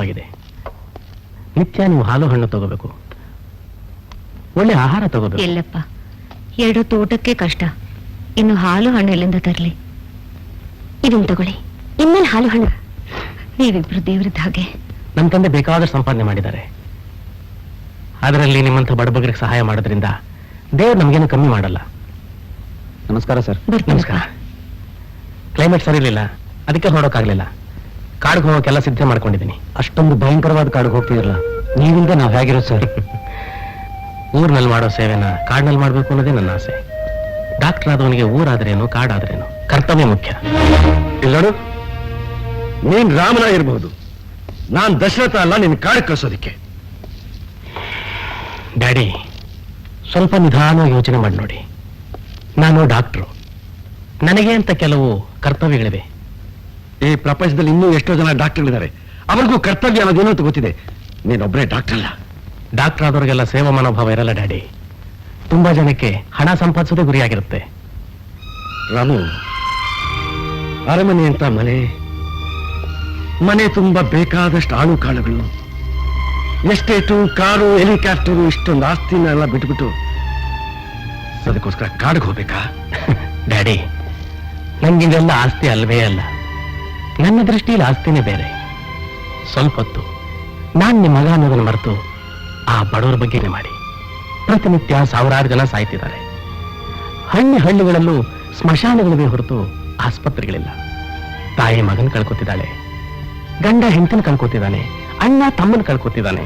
ಆಗಿದೆ. ನಿತ್ಯ ನೀವು ಹಾಲು ಹಣ್ಣು ತಗೋಬೇಕು, ಒಳ್ಳೆ ಆಹಾರ ತಗೋಬೇಕು. ಎಲ್ಲಪ್ಪ, ಎರಡೊತ್ತು ಊಟಕ್ಕೆ ಕಷ್ಟ, ಇನ್ನು ಹಾಲು ಹಣ್ಣು ಎಲ್ಲಿಂದ ತರಲಿ? ಇದನ್ನು ತಗೊಳ್ಳಿ, ಇನ್ಮೇಲೆ ಹಾಲು ಹಣ್ಣು. ನೀವಿಬ್ರು ದೇವ್ರದ್ದ ಹಾಗೆ. ನಮ್ಮ ತಂದೆ ಬೇಕಾದಷ್ಟು ಸಂಪಾದನೆ ಮಾಡಿದ್ದಾರೆ, ಅದರಲ್ಲಿ ನಿಮ್ಮಂಥ ಬಡಬಗರಿಗೆ ಸಹಾಯ ಮಾಡೋದ್ರಿಂದ ದೇವ್ರು ನಮಗೇನು ಕಮ್ಮಿ ಮಾಡಲ್ಲ. ನಮಸ್ಕಾರ ಸರ್. ನಮಸ್ಕಾರ. ಕ್ಲೈಮೇಟ್ ಸರಿ ಇರಲಿಲ್ಲ, ಅದಕ್ಕೆ ಹೊರಡೋಕ್ಕಾಗಲಿಲ್ಲ. ಕಾಡಿಗೆ ಹೋಗೋಕೆಲ್ಲ ಸಿದ್ಧ ಮಾಡ್ಕೊಂಡಿದ್ದೀನಿ. ಅಷ್ಟೊಂದು ಭಯಂಕರವಾದ ಕಾಡಿಗೆ ಹೋಗ್ತಿರಲ್ಲ, ನೀವಿಂದ ನಾವು ಹೇಗಿರೋದು ಸರ್? ಊರಿನಲ್ಲಿ ಮಾಡೋ ಸೇವೆನ ಕಾಡಿನಲ್ಲಿ ಮಾಡಬೇಕು ಅನ್ನೋದೇ ನನ್ನ ಆಸೆ. ಡಾಕ್ಟರ್ ಆದವನಿಗೆ ಊರಾದ್ರೇನು ಕಾಡಾದ್ರೇನು ಕರ್ತವ್ಯ ಮುಖ್ಯ. ಇಲ್ಲೋಡು, ನೀನ್ ರಾಮನ ಇರಬಹುದು, ನಾನ್ ದಶರಥ ಅಲ್ಲ ನಿನ್ ಕಾಡಿಗೆ ಕಳ್ಸೋದಿಕ್ಕೆ. ಡ್ಯಾಡಿ, ಸ್ವಲ್ಪ ನಿಧಾನ ಯೋಚನೆ ಮಾಡಿ ನೋಡಿ. ನಾನು ಡಾಕ್ಟ್ರು, ನನಗೆ ಅಂತ ಕೆಲವು ಕರ್ತವ್ಯಗಳಿವೆ. ಈ ಪ್ರಪಂಚದಲ್ಲಿ ಇನ್ನೂ ಎಷ್ಟೋ ಜನ ಡಾಕ್ಟರ್ಗಳಿದ್ದಾರೆ, ಅವ್ರಿಗೂ ಕರ್ತವ್ಯ ಅನ್ನೋದೇನು ಅಂತ ಗೊತ್ತಿದೆ. ನೀನೊಬ್ಬರೇ ಡಾಕ್ಟರ್ ಅಲ್ಲ. ಡಾಕ್ಟರ್ ಆದವ್ರಿಗೆಲ್ಲ ಸೇವಾ ಮನೋಭಾವ ಇರಲ್ಲ ಡ್ಯಾಡಿ. ತುಂಬಾ ಜನಕ್ಕೆ ಹಣ ಸಂಪಾದಿಸೋದೇ ಗುರಿಯಾಗಿರುತ್ತೆ. ರಾಮು, ಅರಮನೆ ಅಂತ ಮನೆ ತುಂಬಾ ಬೇಕಾದಷ್ಟು ಆಳು ಕಾಳುಗಳು, ಎಸ್ಟೇಟು, ಕಾರು, ಹೆಲಿಕಾಪ್ಟರು, ಇಷ್ಟೊಂದು ಆಸ್ತಿನೆಲ್ಲ ಬಿಟ್ಬಿಟ್ಟು ಅದಕ್ಕೋಸ್ಕರ ಕಾಡಿಗೆ ಹೋಗ್ಬೇಕಾ? ಡ್ಯಾಡಿ, ನಂಗಿದೆಲ್ಲ ಆಸ್ತಿ ಅಲ್ವೇ ಅಲ್ಲ. ನನ್ನ ದೃಷ್ಟಿಯಲ್ಲಿ ಆಸ್ತಿನೇ ಬೇರೆ. ಸ್ವಲ್ಪ ಹೊತ್ತು ನಾನ್ ನಿಮ್ಮ ಮಗ ಅನ್ನೋದನ್ನು ಮರೆತು ಆ ಬಡವರ ಬಗ್ಗೆನೇ ಮಾಡಿ. ಪ್ರತಿನಿತ್ಯ ಸಾವಿರಾರು ಜನ ಸಾಯ್ತಿದ್ದಾರೆ. ಹಳ್ಳಿಗಳಲ್ಲೂ ಸ್ಮಶಾನಗಳಿವೆ ಹೊರತು ಆಸ್ಪತ್ರೆಗಳಿಲ್ಲ. ತಾಯಿ ಮಗನ್ ಕಳ್ಕೊತಿದ್ದಾಳೆ, ಗಂಡ ಹೆಂಡತಿನ ಕಳ್ಕೊತಿದ್ದಾನೆ, ಅಣ್ಣ ತಮ್ಮನ ಕಳ್ಕೊತಿದ್ದಾನೆ.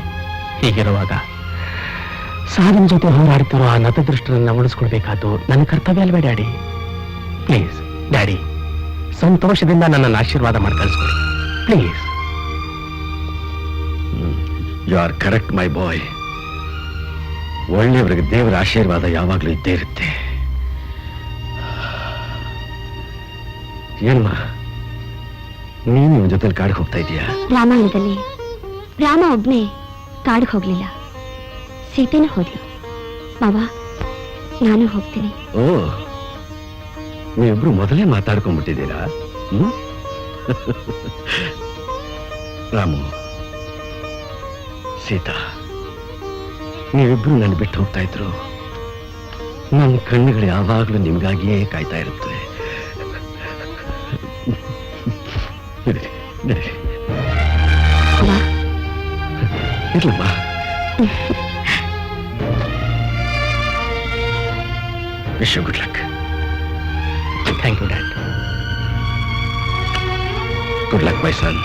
ಹೀಗಿರುವಾಗ ಸಾವಿನ ಜೊತೆ ಹೋರಾಡ್ತಿರೋ ಆ ನತದೃಷ್ಟರನ್ನ ಉಳಿಸ್ಕೊಳ್ಬೇಕಾದ್ದು ನನ್ನ ಕರ್ತವ್ಯ ಅಲ್ವೇ ಡ್ಯಾಡಿ? ಪ್ಲೀಸ್ ಡ್ಯಾಡಿ, ಸಂತೋಷದಿಂದ ನನ್ನನ್ನು ಆಶೀರ್ವಾದ ಮಾಡಿ ಕಳಿಸ್ಕೊಡಿ please. You are correct my ಬಾಯ್. ಒಳ್ಳೆಯವರಿಗೆ ದೇವರ ಆಶೀರ್ವಾದ ಯಾವಾಗಲೂ ಇದ್ದೇ ಇರುತ್ತೆ. ಏನಮ್ಮ, ನೀನು ಇವನ ಜೊತೆಲಿ ಕಾಡಿಗೆ ಹೋಗ್ತಾ ಇದೀಯಾ? ರಾಮಾಯಣದಲ್ಲಿ ರಾಮ ಒಬ್ನೇ ಕಾಡಿಗೆ ಹೋಗ್ಲಿಲ್ಲ, ಸೀತೆನೂ ಹೋದ್ಲು. ಮಾವ, ನಾನು ಹೋಗ್ತೀನಿ. ಓ, ನೀವಿಬ್ರು ಮೊದಲೇ ಮಾತಾಡ್ಕೊಂಡ್ಬಿಟ್ಟಿದ್ದೀರಾ? ರಾಮು, ಸೀತಾ, ನೀವಿಬ್ರು ನನ್ನ ಬಿಟ್ಟು ಹೋಗ್ತಾ ಇದ್ರು, ನನ್ನ ಕಣ್ಣುಗಳು ಯಾವಾಗಲೂ ನಿಮ್ಗಾಗಿಯೇ ಕಾಯ್ತಾ ಇರುತ್ತೆ. ಇರ್ಲಮ್ಮ. Wish you good luck. Thank you dad. Good luck my son.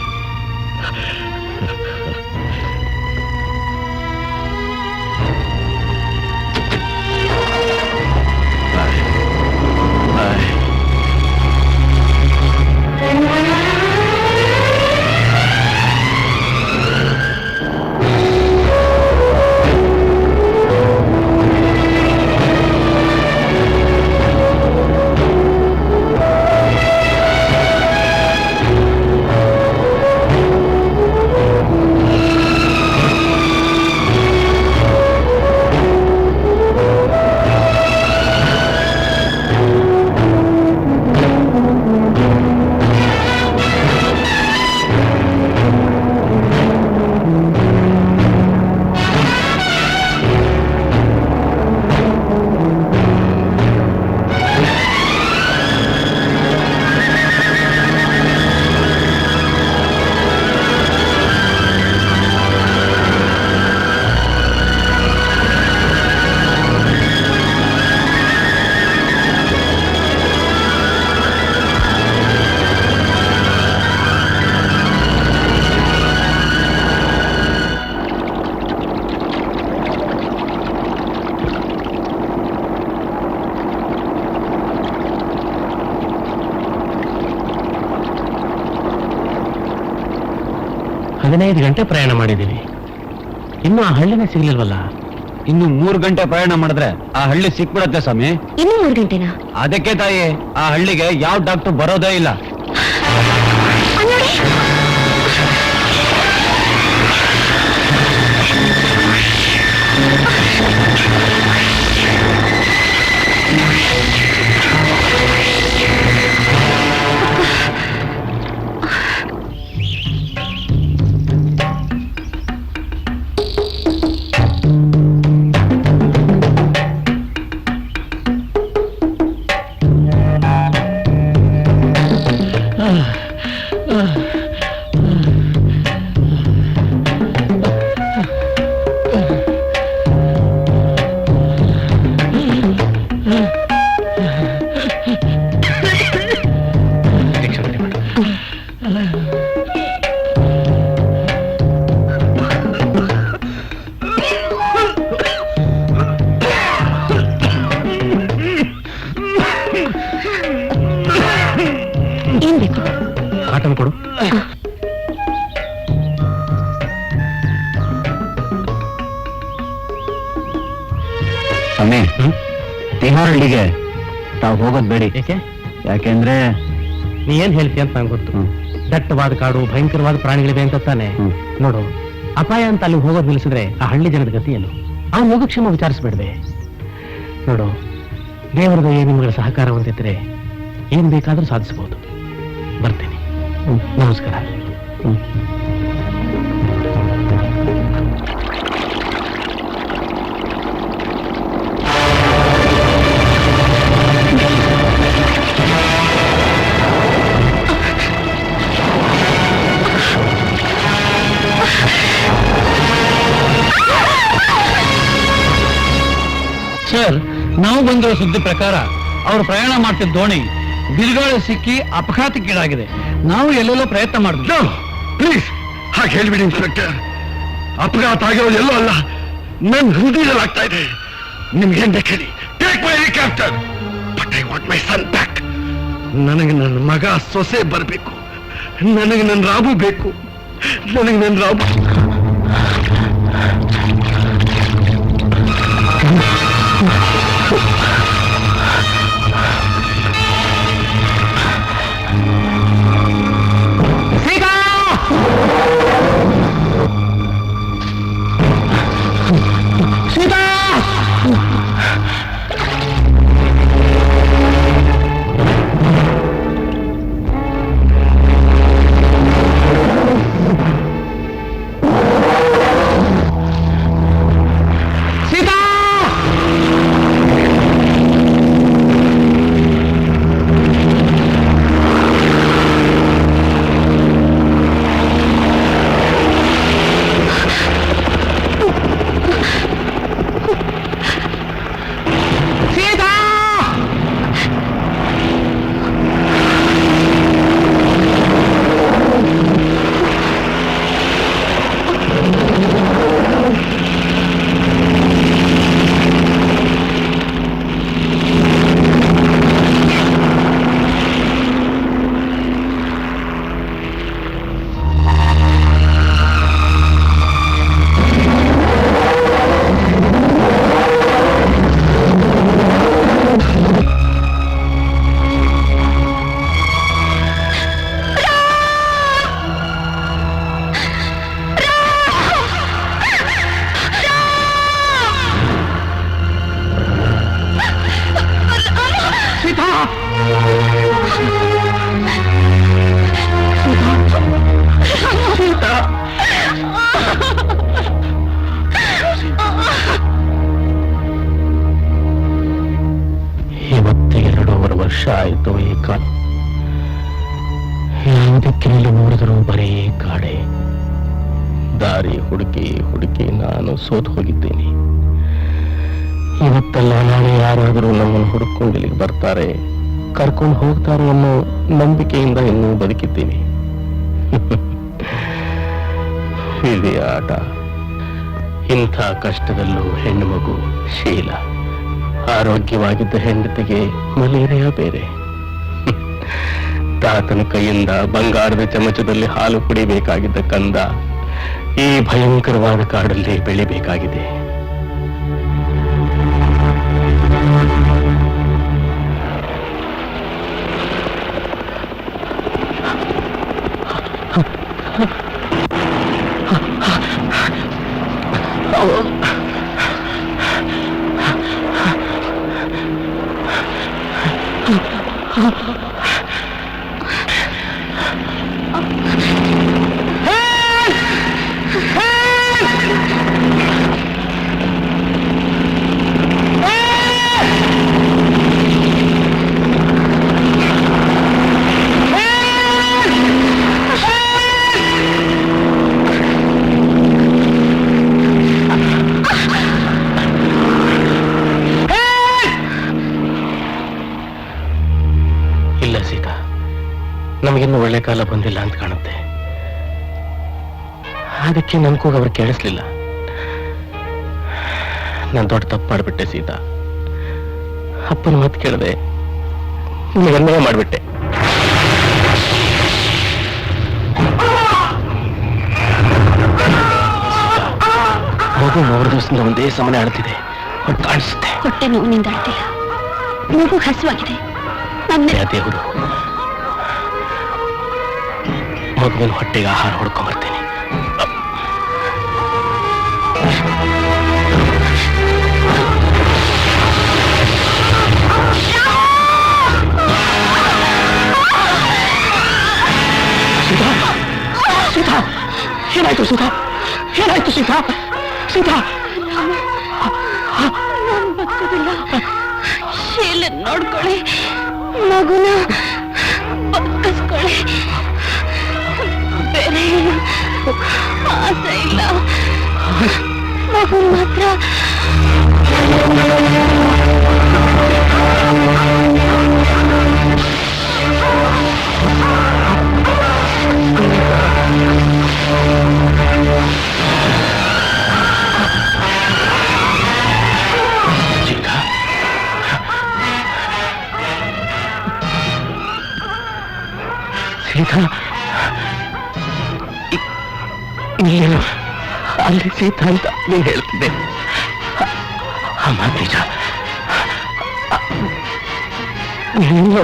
15 ಗಂಟೆ ಪ್ರಯಾಣ ಮಾಡಿದ್ದೀವಿ, ಇನ್ನು ಆ ಹಳ್ಳಿನೇ ಸಿಗ್ಲಿಲ್ವಲ್ಲ. ಇನ್ನು 3 ಗಂಟೆ ಪ್ರಯಾಣ ಮಾಡಿದ್ರೆ ಆ ಹಳ್ಳಿ ಸಿಕ್ಬಿಡತ್ತೆ ಸ್ವಾಮಿ. ಇನ್ನೂ 3 ಗಂಟೆನಾ? ಅದಕ್ಕೆ ತಾಯಿ, ಆ ಹಳ್ಳಿಗೆ ಯಾವ ಡಾಕ್ಟರ್ ಬರೋದೇ ಇಲ್ಲ. ಏನ್ ಬೇಕು? ಕಾಟನ್ ಕೊಡು. ಸ್ವಾಮಿ, ತಿಹಾರ್ ಹಳ್ಳಿಗೆ ತಾವು ಹೋಗೋದ್ ಬೇಡಿ. ಏಕೆ? ಯಾಕೆಂದ್ರೆ ನೀ ಏನ್ ಹೇಳ್ತೀಯ ಅಂತ ನಂಗೆ ಗೊತ್ತು. ಹ್ಮ್. ದಟ್ಟವಾದ ಕಾಡು, ಭಯಂಕರವಾದ ಪ್ರಾಣಿಗಳಿವೆ ಅಂತ ತಾನೆ. ನೋಡು, ಅಪಾಯ ಅಂತ ಅಲ್ಲಿ ಹೋಗೋದು ನಿಲ್ಲಿಸಿದ್ರೆ ಆ ಹಳ್ಳಿ ಜನದ ಗತಿ ಏನು? ಅವ್ನು ಯೋಗಕ್ಷೇಮ ವಿಚಾರಿಸ್ಬೇಡ್ವೆ. ನೋಡು, ದೇವರ ದಯೆ ನಿಮ್ಗಳ ಸಹಕಾರ ಹೊಂದಿದ್ರೆ ಏನ್ ಬೇಕಾದ್ರೂ ಸಾಧಿಸಬಹುದು. ಬರ್ತೀನಿ. ನಮಸ್ಕಾರ. ಸರ್, ನಾವು ಬಂದಿರೋ ಸುದ್ದಿ ಪ್ರಕಾರ ಅವರು ಪ್ರಯಾಣ ಮಾಡ್ತಿದ್ದ ದೋಣಿ ಬಿರುಗಾಳಿ ಸಿಕ್ಕಿ ಅಪಘಾತಕ್ಕೀಡಾಗಿದೆ. ನಾವು ಎಲ್ಲೆಲ್ಲೋ ಪ್ರಯತ್ನ ಮಾಡಿದ್ವಿ. ಪ್ಲೀಸ್ ಹಾಗೆ ಹೇಳ್ಬಿಡಿ ಇನ್ಸ್ಪೆಕ್ಟರ್. ಅಪಘಾತ ಆಗಿರೋದು ಎಲ್ಲೋ ಅಲ್ಲ, ನನ್ನ ಹೃದಯದಲ್ಲಿ ಆಗ್ತಾ ಇದೆ. ನಿಮ್ಗೇನ್ ಬೇಕು? Take my helicopter, but I want my son back. ನನಗೆ ನನ್ನ ಮಗ ಸೊಸೆ ಬರಬೇಕು. ನನಗೆ ನನ್ನ ರಾಬು ಬೇಕು. ನನಗೆ ನನ್ನ ರಾಬು. ಇವತ್ತು 2.5 ವರ್ಷ ಆಯಿತು ಈ ಕಾಲ. ಯಾವುದಕ್ಕೆಲ್ಲ ನೋಡಿದರೂ ಬರೀ ಕಾಡೆ. ದಾರಿ ಹುಡುಕಿ ಹುಡುಕಿ ನಾನು ಸೋತು ಹೋಗಿದ್ದೀನಿ. ಇವತ್ತೆಲ್ಲ ನಾಳೆ ಯಾರಾದರೂ ನಮ್ಮನ್ನು ಹುಡುಕೊಂಡು ಇಲ್ಲಿಗೆ ಬರ್ತಾರೆ, ಕರ್ಕೊಂಡು ಹೋಗ್ತಾರೆ ಅನ್ನೋ ನಂಬಿಕೆಯಿಂದ ಇನ್ನೂ ಬದುಕಿದ್ದೀನಿ. ಇದೇ ಆಟ. ಇಂಥ ಕಷ್ಟದಲ್ಲೂ ಹೆಣ್ಣು ಮಗು ಶೀಲ. ಆರೋಗ್ಯವಾಗಿದ್ದ ಹೆಂಡತಿಗೆ ಮಲೇರಿಯಾ ಬೇರೆ. ತಾತನ ಕೈಯಿಂದ ಬಂಗಾರದ ಚಮಚದಲ್ಲಿ ಹಾಲು ಕುಡಿಬೇಕಾಗಿದ್ದ ಕಂದ ಈ ಭಯಂಕರವಾದ ಕಾಡಲ್ಲಿ ಬೆಳಿಬೇಕಾಗಿದೆ. ಇಲ್ಲ ಸೀತಾ, ನಮಗಿನ್ನೂ ಒಳ್ಳೆ ಕಾಲ ಬಂದಿಲ್ಲ ಅಂತ ಕಾಣುತ್ತೆ. ಅದಕ್ಕೆ ನನ್ ಕೂಗ ಅವ್ರು ಕೇಳಿಸ್ಲಿಲ್ಲ. ನಾನು ದೊಡ್ಡ ತಪ್ಪು ಮಾಡ್ಬಿಟ್ಟೆ ಸೀತಾ. ಅಪ್ಪನ ಮಾತು ಕೇಳದೆ ಅನ್ಯಾಯ ಮಾಡ್ಬಿಟ್ಟೆ. ಮಗು 3 ದಿವಸದಿಂದ ಒಂದೇ ಸಮನೆ ಆಡ್ತಿದೆ. ಹೊಟ್ಟೆ ಕಾಣಿಸುತ್ತೆ. ಹೊಟ್ಟೆ ನೋವಿನಿಂದ ಅಳ್ತಿಲ್ಲ, ಮಗು ಹಸುವಾಗಿದೆ. ದೇವರು, ಮಗುವಿನ ಹೊಟ್ಟೆಗೆ ಆಹಾರ ಹೊಡ್ಕೊಂಬರ್ತೇನೆ. ಸೀತಾ, ಏನಾಯ್ತು ಸೀತಾ? ಏನಾಯ್ತು ಸೀತಾ? ಸೀತಾ, ನಾನು ಬದುಕೋದಿಲ್ಲ. ಶೀಲನ್ ನೋಡ್ಕೊಳ್ಳಿ, ಮಗುನ ಬದುಕಿಸ್ಕೊಳ್ಳಿ. ಬೇರೆ ಏನು ಆಸೆ ಇಲ್ಲ. ಮಗು ಮಾತ್ರ ಸೀತಾ, ನೀನು ಅಲ್ಲಿ ಸೀತಾ ಅಂತ ನೀನು ಹೇಳ್ತಿದ್ದೆ. ಅಮ್ಮ ನಿಜ, ನೀನು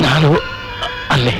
ನಾನು ಅಲ್ಲೇ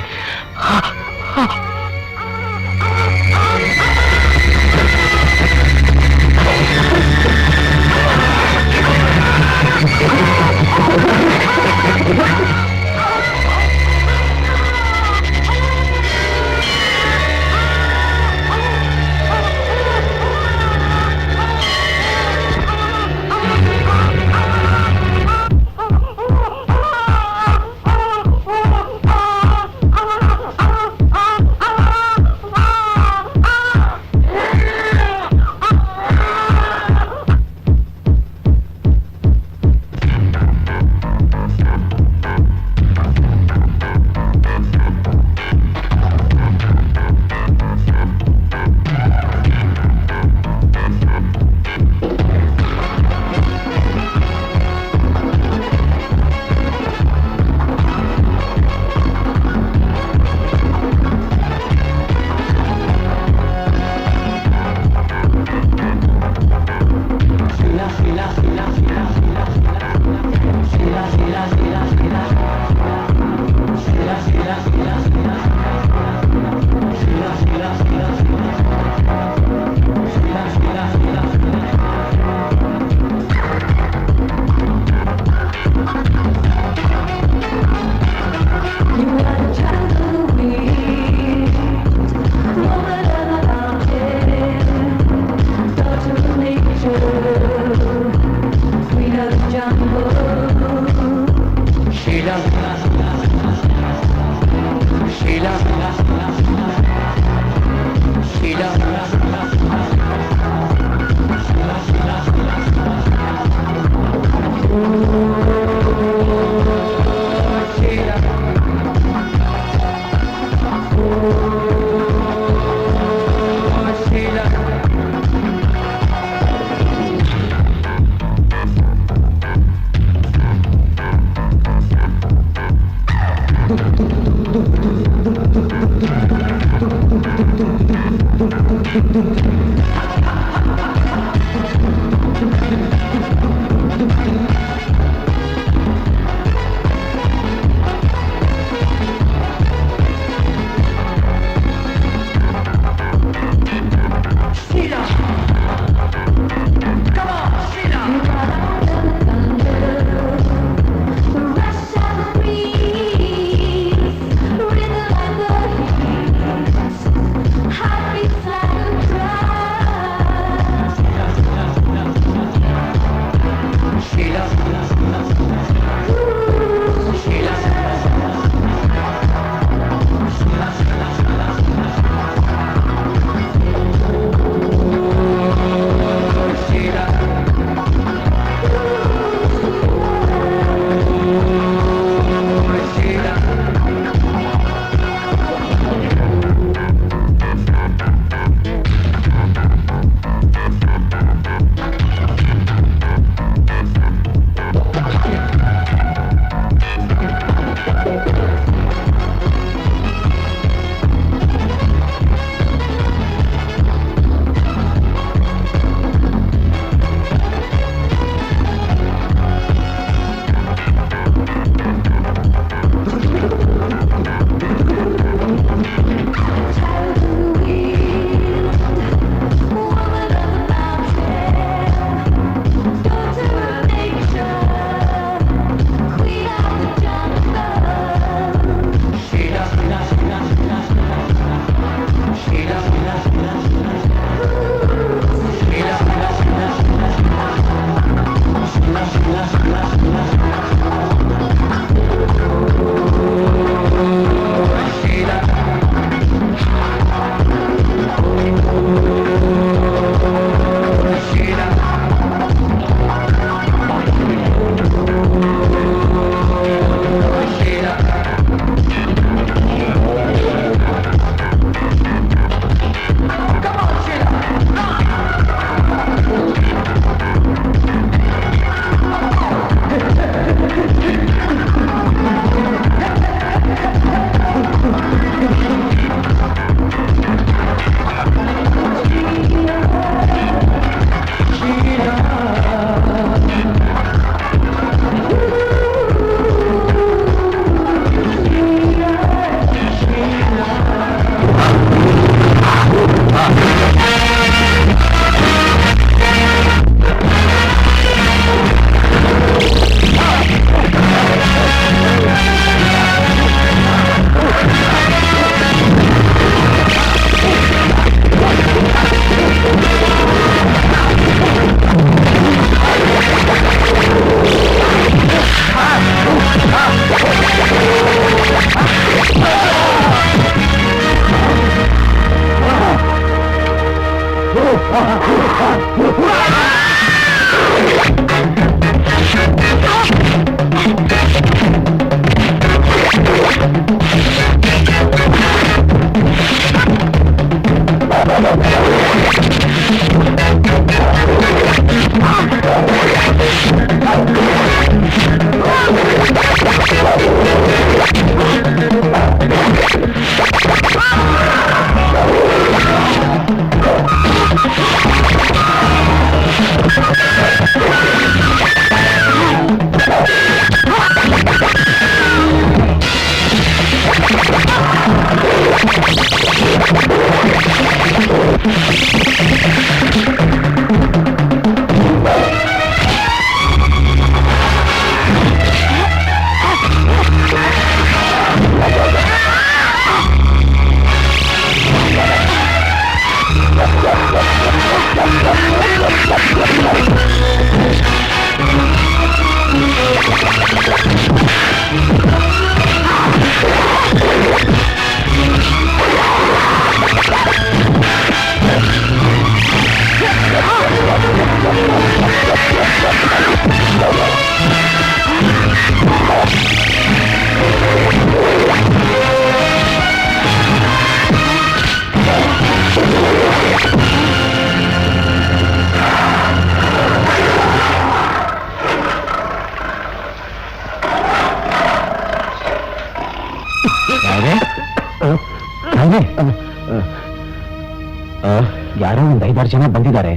ಯಾರೋ ಒಂದ್ 5-6 ಜನ ಬಂದಿದ್ದಾರೆ.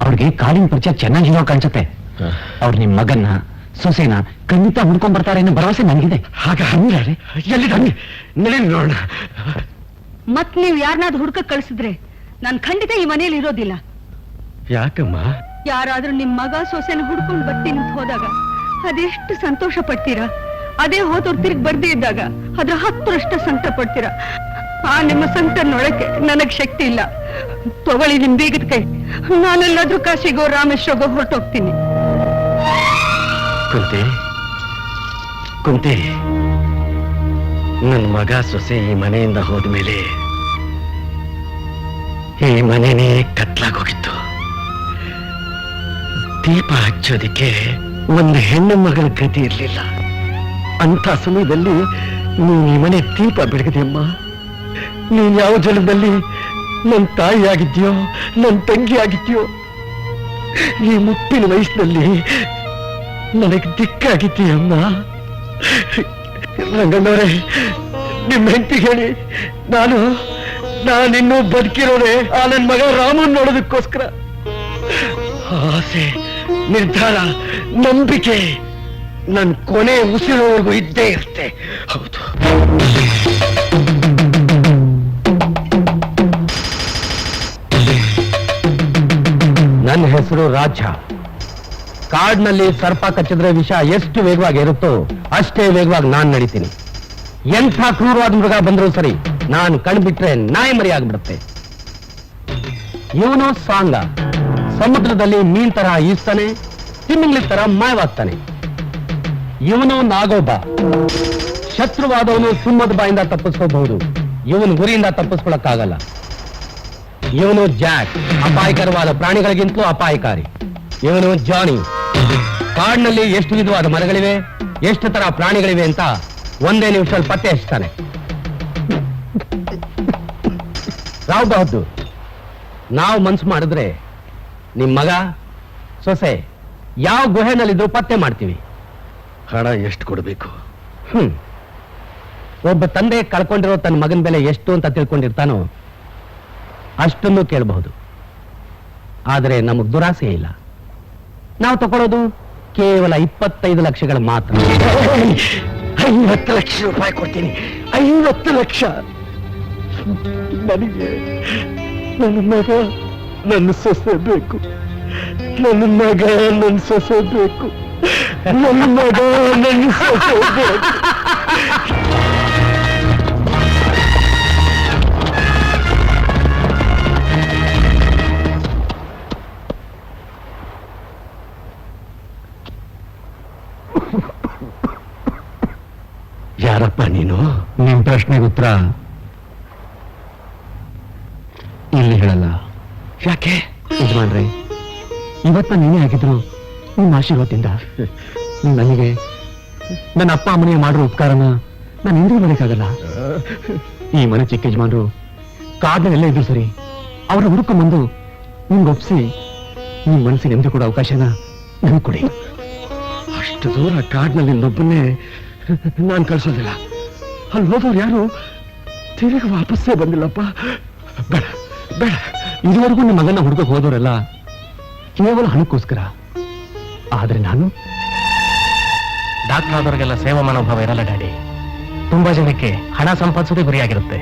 ಅವ್ರಿಗೆ ಕಾಲಿನ ಪರಿಚಯ ಚೆನ್ನಾಗಿರೋ ಕಾಣಿಸುತ್ತೆ. ಅವ್ರು ನಿಮ್ ಮಗನ್ನ ಸೊಸೆನ ಖಂಡಿತ ಹುಡ್ಕೊಂಡ್ ಬರ್ತಾರೆ ಅನ್ನೋ ಭರವಸೆ ನನಗಿದೆ. ಹಾಗ ಎಲ್ಲಿ ನಡಿ ನೋಡೋಣ. ಮತ್ ನೀವ್ ಯಾರನ್ನಾದ್ರೂ ಹುಡ್ಕ ಕಳ್ಸಿದ್ರೆ ನಾನ್ ಖಂಡಿತ ಈ ಮನೇಲಿ ಇರೋದಿಲ್ಲ. ಯಾಕಮ್ಮ? ಯಾರಾದ್ರೂ ನಿಮ್ ಮಗ ಸೊಸೆನ ಹುಡ್ಕೊಂಡ್ ಬರ್ತೀನಿ ಅಂತ ಹೋದಾಗ ಅದೆಷ್ಟು ಸಂತೋಷ ಪಡ್ತೀರಾ? ಅದೇ ಹೋದವ್ರು ತಿರುಗಿ ಬರ್ದೇ ಇದ್ದಾಗ ಅದ್ರ 10ರಷ್ಟು ಸಂಕಟ ಪಡ್ತೀರಾ. ಆ ನಿಮ್ಮ ಸಂಕಟ ನೋಡಕ್ಕೆ ನನಗ್ ಶಕ್ತಿ ಇಲ್ಲ. ತಗೊಳ್ಳಿ ನಿಮ್ ಬೀಗದ ಕೈ. ನಾನೆಲ್ಲಾದ್ರೂ ಕಾಶಿಗೋ ರಾಮೇಶ್ವರಗೋ ಹೊರಟೋಗ್ತೀನಿ. ಕುಂತಿ, ನನ್ನ ಮಗ ಸೊಸೆ ಈ ಮನೆಯಿಂದ ಹೋದ್ಮೇಲೆ ಈ ಮನೆನೇ ಕತ್ಲಾಗೋಗಿತ್ತು. ದೀಪ ಹಚ್ಚೋದಿಕ್ಕೆ ಒಂದು ಹೆಣ್ಣು ಮಗಳ ಗತಿ ಇರಲಿಲ್ಲ. ಅಂಥ ಸಮಯದಲ್ಲಿ ನೀನು ಈ ಮನೆ ದೀಪ ಬೆಳಗದೆಯಮ್ಮ. ನೀನ್ ಯಾವ ಜನ್ಮದಲ್ಲಿ ನನ್ನ ತಾಯಿ ಆಗಿದ್ಯೋ, ನನ್ನ ತಂಗಿ ಆಗಿದ್ಯೋ, ಈ ಮುಪ್ಪಿನ ವಯಸ್ಸಿನಲ್ಲಿ ನನಗೆ ದಿಕ್ಕಾಗಿದ್ದೀಯಮ್ಮ. ರಂಗಣ್ಣವರೇ, ನಿಮ್ಮ ಹೆಂಡತಿಗೆ ಹೇಳಿ ನಾನಿನ್ನೂ ಬದುಕಿರೋದೆ ಆ ನನ್ನ ಮಗ ರಾಮನ್ ನೋಡೋದಕ್ಕೋಸ್ಕರ. ಆಸೆ, ನಿರ್ಧಾರ, ನಂಬಿಕೆ ನನ್ನ ಕೊನೆ ಉಸಿರೋವರೆಗೂ ಇದ್ದೇ ಇರುತ್ತೆ. ಹೌದು. ನನ್ನ ಹೆಸರು ರಾಜ. ಕಾಡ್ನಲ್ಲಿ ಸರ್ಪ ಕಚ್ಚಿದ್ರೆ ವಿಷ ಎಷ್ಟು ವೇಗವಾಗಿ ಇರುತ್ತೋ ಅಷ್ಟೇ ವೇಗವಾಗಿ ನಾನ್ ನಡೀತೀನಿ. ಎಂಥ ಕ್ರೂರವಾದ ಮೃಗ ಬಂದರೂ ಸರಿ, ನಾನು ಕಣ್ಬಿಟ್ರೆ ನಾಯಿ ಮರಿ ಆಗ್ಬಿಡುತ್ತೆ. ಇವನು ಸಾಂಗ, ಸಮುದ್ರದಲ್ಲಿ ಮೀನ್ ತರ ಈಸ್ತಾನೆ, ತಿಮ್ಮಿಂಗ್ಲಿ ತರ ಮಾಯವಾಗ್ತಾನೆ. ಇವನು ನಾಗೋಬ, ಶತ್ರುವಾದವನು ಸಿಂಹದ ಬಾಯಿಂದ ತಪ್ಪಿಸ್ಕೋಬಹುದು, ಇವನು ಗುರಿಯಿಂದ ತಪ್ಪಿಸ್ಕೊಳಕ್ಕಾಗಲ್ಲ. ಇವನು ಜಾಕ್, ಅಪಾಯಕರವಾದ ಪ್ರಾಣಿಗಳಿಗಿಂತಲೂ ಅಪಾಯಕಾರಿ. ಇವನು ಜಾನಿ, ಕಾಡಿನಲ್ಲಿ ಎಷ್ಟು ವಿಧವಾದ ಮರಗಳಿವೆ, ಎಷ್ಟು ತರ ಪ್ರಾಣಿಗಳಿವೆ ಅಂತ ಒಂದೇ ನಿಮಿಷದಲ್ಲಿ ಪತ್ತೆ ಹಚ್ತಾನೆ. ರಾವ್ ಬಹದ್ದೂರ್, ನಾವು ಮನ್ಸು ಮಾಡಿದ್ರೆ ನಿಮ್ ಮಗ ಸೊಸೆ ಯಾವ ಗುಹೆನಲ್ಲಿದ್ರು ಪತ್ತೆ ಮಾಡ್ತೀವಿ. ಹಣ ಎಷ್ಟು ಕೊಡಬೇಕು? ಒಬ್ಬ ತಂದೆ ಕಳ್ಕೊಂಡಿರೋ ತನ್ನ ಮಗನ ಬೆಲೆ ಎಷ್ಟು ಅಂತ ತಿಳ್ಕೊಂಡಿರ್ತಾನೋ ಅಷ್ಟನ್ನು ಕೇಳಬಹುದು. ಆದರೆ ನಮಗ್ ದುರಾಸೆ ಇಲ್ಲ. ನಾವು ತಗೊಳ್ಳೋದು ಕೇವಲ 25 ಲಕ್ಷಗಳು ಮಾತ್ರ. 50 ಲಕ್ಷ ರೂಪಾಯಿ ಕೊಡ್ತೀನಿ. 50 ಲಕ್ಷ. ನನಗೆ ನನ್ನ ಮಗ ನನ್ನ ಸೊಸೆ ಬೇಕು. ನನ್ನ ಮಗ ನನ್ನ ಸೊಸೆ ಬೇಕು. ನನ್ನ ಮಗ ನನ್ನ ಸೊಸೆ ಬೇಕು. ಯಾರಪ್ಪ ನೀನು? ನಿಮ್ ಪ್ರಶ್ನೆಗೆ ಉತ್ತರ ಇಲ್ಲಿ ಹೇಳಲ್ಲ. ಯಾಕೆ? ಯಜಮಾನ್ರೆ, ಇವತ್ತ ನೀನೇ ಆಗಿದ್ರು ನಿಮ್ಮ ಆಶೀರ್ವಾದದಿಂದ ನನಗೆ ನನ್ನ ಅಪ್ಪ ಅಮ್ಮನಿಗೆ ಮಾಡಿರೋ ಉಪಕಾರನ ನಾನು ಹಿಂದೆ ಬರೋಕ್ಕಾಗಲ್ಲ. ಈ ಮನೆ ಚಿಕ್ಕ ಯಜಮಾನ್ರು ಕಾಡಿನೆಲ್ಲ ಇದ್ರು ಸರಿ, ಅವರ ಹುಡುಕೊಂಡ್ಬಂದು ನಿಮ್ಗೆ ಒಪ್ಸಿ ನಿಮ್ ಮನಸ್ಸಿಗೆ ನೆಮ್ಮದಿ ಕೊಡೋ ಅವಕಾಶನ ನನ್ಗೆ ಕೊಡಿ. ಅಷ್ಟು ದೂರ ಕಾಡಿನಲ್ಲಿ ಇನ್ನೊಬ್ಬನ್ನೇ ನಾನು ಕಳ್ಸೋದಿಲ್ಲ. ಅಲ್ಲಿ ಹೋದವ್ರು ಯಾರು ತಿರುಗಿ ವಾಪಸ್ಸೇ ಬಂದಿಲ್ಲಪ್ಪ. ಬೇಡ ಬೇಡ. ಇದುವರೆಗೂ ನಿಮ್ಮ ಮಗನ ಹುಡುಗಕ್ಕೆ ಹೋದವರೆಲ್ಲ ಕೇವಲ ಹಣಕ್ಕೋಸ್ಕರ. ಆದ್ರೆ ನಾನು ಡಾಕ್ಟರ್ ಆದವರಿಗೆಲ್ಲ ಸೇವಾ ಮನೋಭಾವ ಇರಲ್ಲ ಡ್ಯಾಡಿ. ತುಂಬಾ ಜನಕ್ಕೆ ಹಣ ಸಂಪಾದಿಸೋದೇ ಗುರಿಯಾಗಿರುತ್ತೆ.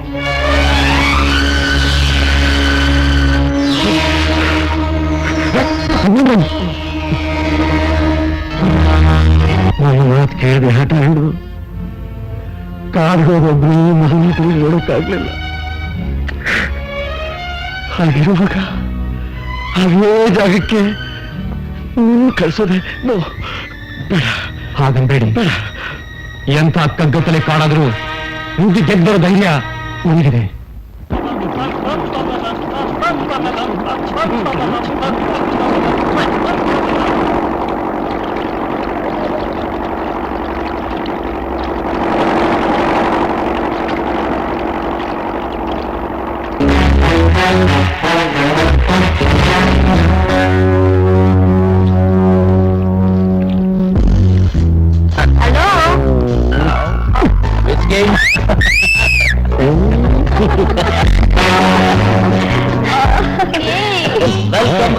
ನನ್ನ ಮಾತು ಕೇಳಿದೆ ಹಠ ಹಿಡಿದು ಕಾಡ್ಗೋದೊಬ್ಬರು ಮಹನೀಯರು ನೋಡೋಕ್ಕಾಗ್ಲಿಲ್ಲ. ಹಾಗಿರುವಾಗ ಅದೇ ಜಾಗಕ್ಕೆ ನೀನು ಕಳಿಸೋದೆ ಬೇಡ. ಹಾಗನ್ಬೇಡಿ. ಬೇಡ. ಎಂಥ ಕಗ್ಗತ್ತಲೆ ಕಾಡಾದ್ರೂ ನಿಂಗೆ ಗೆದ್ದರ ಧೈರ್ಯ ನನಗಿದೆ.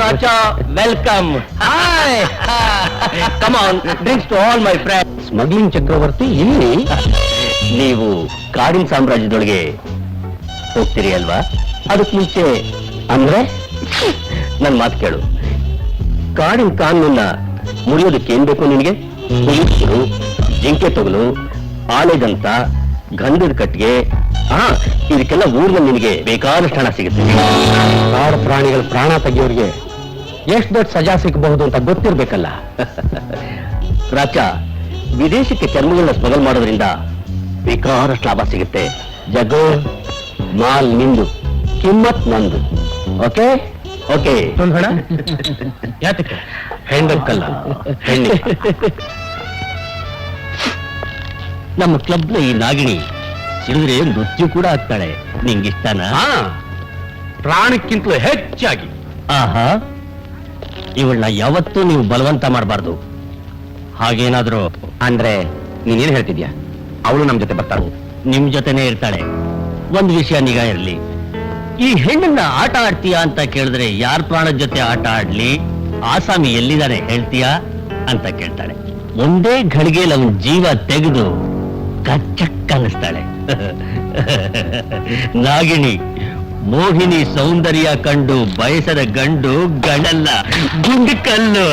Raja welcome. Hi, come on, drinks to all my friends. Smuggling ಚಕ್ರವರ್ತಿ ಇಲ್ಲಿ? ನೀವು ಕಾಡಿನ ಸಾಮ್ರಾಜ್ಯದೊಳಗೆ ಹೋಗ್ತೀರಿ ಅಲ್ವಾ? ಅದಕ್ಕೆ ಮುಂಚೆ ಅಂದ್ರೆ ನನ್ ಮಾತು ಕೇಳು. ಕಾಡಿನ ಕಾನೂನ ಮುರಿಯೋದಕ್ಕೆ ಏನ್ ಬೇಕು ನಿನಗೆ? ಹುಲಿಗಳು, ಜಿಂಕೆ ತೊಗಲು, ಆಲೆದಂತ, ಗಂಧದ ಕಟ್ಟಿಗೆ, ಇದಕ್ಕೆಲ್ಲ ಊರ್ನಲ್ಲಿ ನಿನಗೆ ಬೇಕಾದಷ್ಟು ಹಣ ಸಿಗುತ್ತೆ. ಕಾಡು ಪ್ರಾಣಿಗಳ ಪ್ರಾಣ ತೆಗಿಯೋರಿಗೆ ಎಷ್ಟು ದೊಡ್ಡ ಸಜಾ ಸಿಗಬಹುದು ಅಂತ ಗೊತ್ತಿರ್ಬೇಕಲ್ಲ. ರಾಜ, ವಿದೇಶಕ್ಕೆ ಚರ್ಮಗಳನ್ನ ಸ್ಮಗಲ್ ಮಾಡೋದ್ರಿಂದ ಬೇಕಾದಷ್ಟು ಲಾಭ ಸಿಗುತ್ತೆ. ಜಗೋ, ಮಾಲ್ ನಿಂದು, ಕಿಮ್ಮತ್ ನಂದು. Okay okay. ಯಾತಕ್ಕೆ? ಹೆಂಡಕ್ಕಲ್ಲ, ಹೆಣ್ಣಿ. ನಮ್ಮ ಕ್ಲಬ್ನ ಈ ನಾಗಿಣಿ ಸಿಡಿದ್ರೆ ನೃತ್ಯ ಕೂಡ ಆಗ್ತಾಳೆ. ನಿಂಗಿಷ್ಟನಾ? ಪ್ರಾಣಕ್ಕಿಂತಲೂ ಹೆಚ್ಚಾಗಿ. ಆಹಾ, ಇವಳನ್ನ ಯಾವತ್ತೂ ನೀವು ಬಲವಂತ ಮಾಡಬಾರ್ದು. ಹಾಗೇನಾದ್ರೂ ಅಂದ್ರೆ ನೀನೇನ್ ಹೇಳ್ತಿದ್ಯಾ? ಅವಳು ನಮ್ ಜೊತೆ ಬರ್ತಾಳೆ. ನಿಮ್ ಜೊತೆನೇ ಇರ್ತಾಳೆ. ಒಂದು ವಿಷಯ ನಿಗಾ ಇರ್ಲಿ, ಈ ಹೆಣ್ಣನ್ನ ಆಟ ಆಡ್ತೀಯಾ ಅಂತ ಕೇಳಿದ್ರೆ ಯಾರ ಪ್ರಾಣದ ಜೊತೆ ಆಟ ಆಡ್ಲಿ, ಆಸಾಮಿ ಎಲ್ಲಿದ್ದಾನೆ ಹೇಳ್ತೀಯಾ ಅಂತ ಕೇಳ್ತಾಳೆ. ಒಂದೇ ಘಳಿಗೆಯಲ್ಲಿ ಅವನ ಜೀವ ತೆಗೆದು ಕಚ್ಚಕ್ ಅನ್ನಿಸ್ತಾಳೆ. ನಾಗಿಣಿ, ಮೋಹಿನಿ ಸೌಂದರ್ಯ ಕಂಡು ಬಯಸದ ಗಂಡು ಗಂಡಲ್ಲ, ಗುಂಡು ಕಲ್ಲು.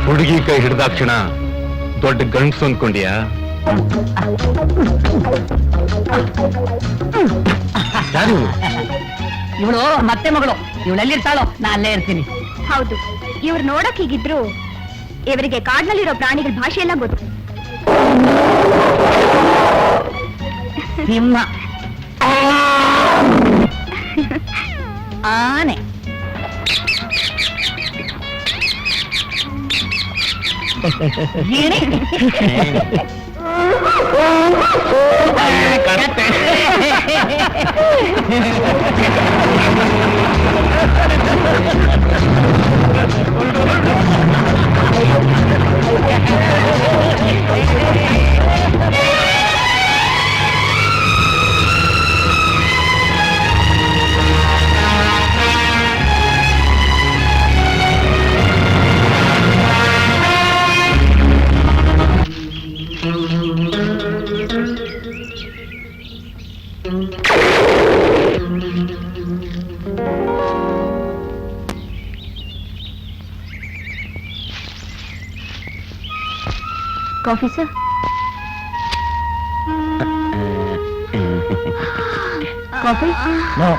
ಹುಡುಗಿ ಕೈ ಹಿಡ್ದಾಕ್ಷಣ ದೊಡ್ಡ ಗಂಡ್ಸು ಅಂದ್ಕೊಂಡ್ಯಾ? ಇವಳು ಮತ್ತೆ ಮಗಳು. ಇವಳೆಲ್ಲಿರ್ತಾಳೋ ನಾ ಅಲ್ಲೇ ಇರ್ತೀನಿ. ಹೌದು, ಇವ್ರು ನೋಡಕ್ ಹೀಗಿದ್ರು ಇವರಿಗೆ ಕಾಡ್ನಲ್ಲಿರೋ ಪ್ರಾಣಿಗಳ ಭಾಷೆ ಎಲ್ಲ ಗೊತ್ತು. ಸಿಂಹ, ಆನೆ, ಗಿಣಿ, ಕಾಫಿ ಸರ್? ಕಾಫಿ? ನೋ.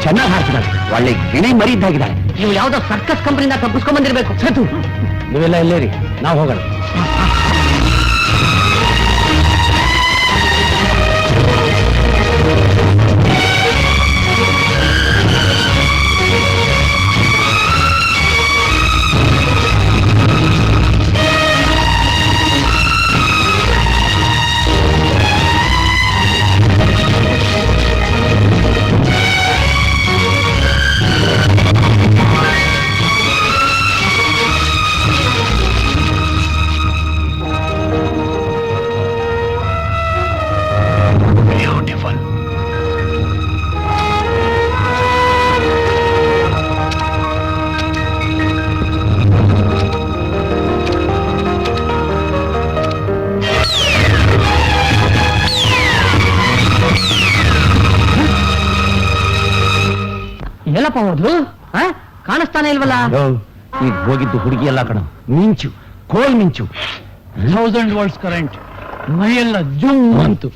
ಚೆನ್ನಾಗಿ ಹಾಡ್ತಿದ್ದಾಳೆ, ಒಳ್ಳೆ ಗಿಣಿ ಮರಿ ಇದ್ದಾಗಿದ್ದಾಳೆ. ನೀವು ಯಾವ್ದೋ ಸರ್ಕಸ್ ಕಂಪನಿಯಿಂದ ತಪ್ಪಿಸ್ಕೊಂಡ್ ಬಂದಿರ್ಬೇಕು. ಸತು ನೀವೆಲ್ಲ ಎಲ್ಲೇರಿ, ನಾವು ಹೋಗೋಣ. ಎಲ್ಲಪ್ಪ ಹೋದ್ಲು? ಕಾಣಿಸ್ತಾನೆ ಇಲ್ವಲ್ಲ? ಈಗ ಹೋಗಿದ್ದು ಹುಡುಗಿ ಎಲ್ಲ ಕಣ, ಮಿಂಚು, ಕೋಲ್ ಮಿಂಚು, 1000 volts ಕರೆಂಟ್, ಮೈಯೆಲ್ಲ ಜುಮ್ ಅಂತು.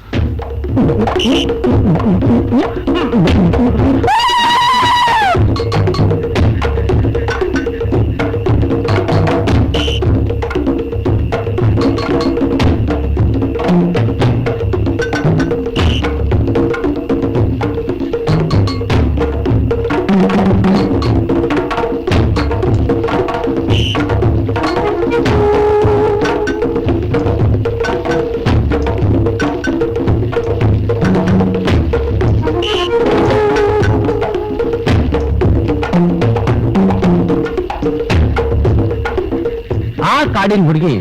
ಕಾಡಿನ ಹುಡುಗಿ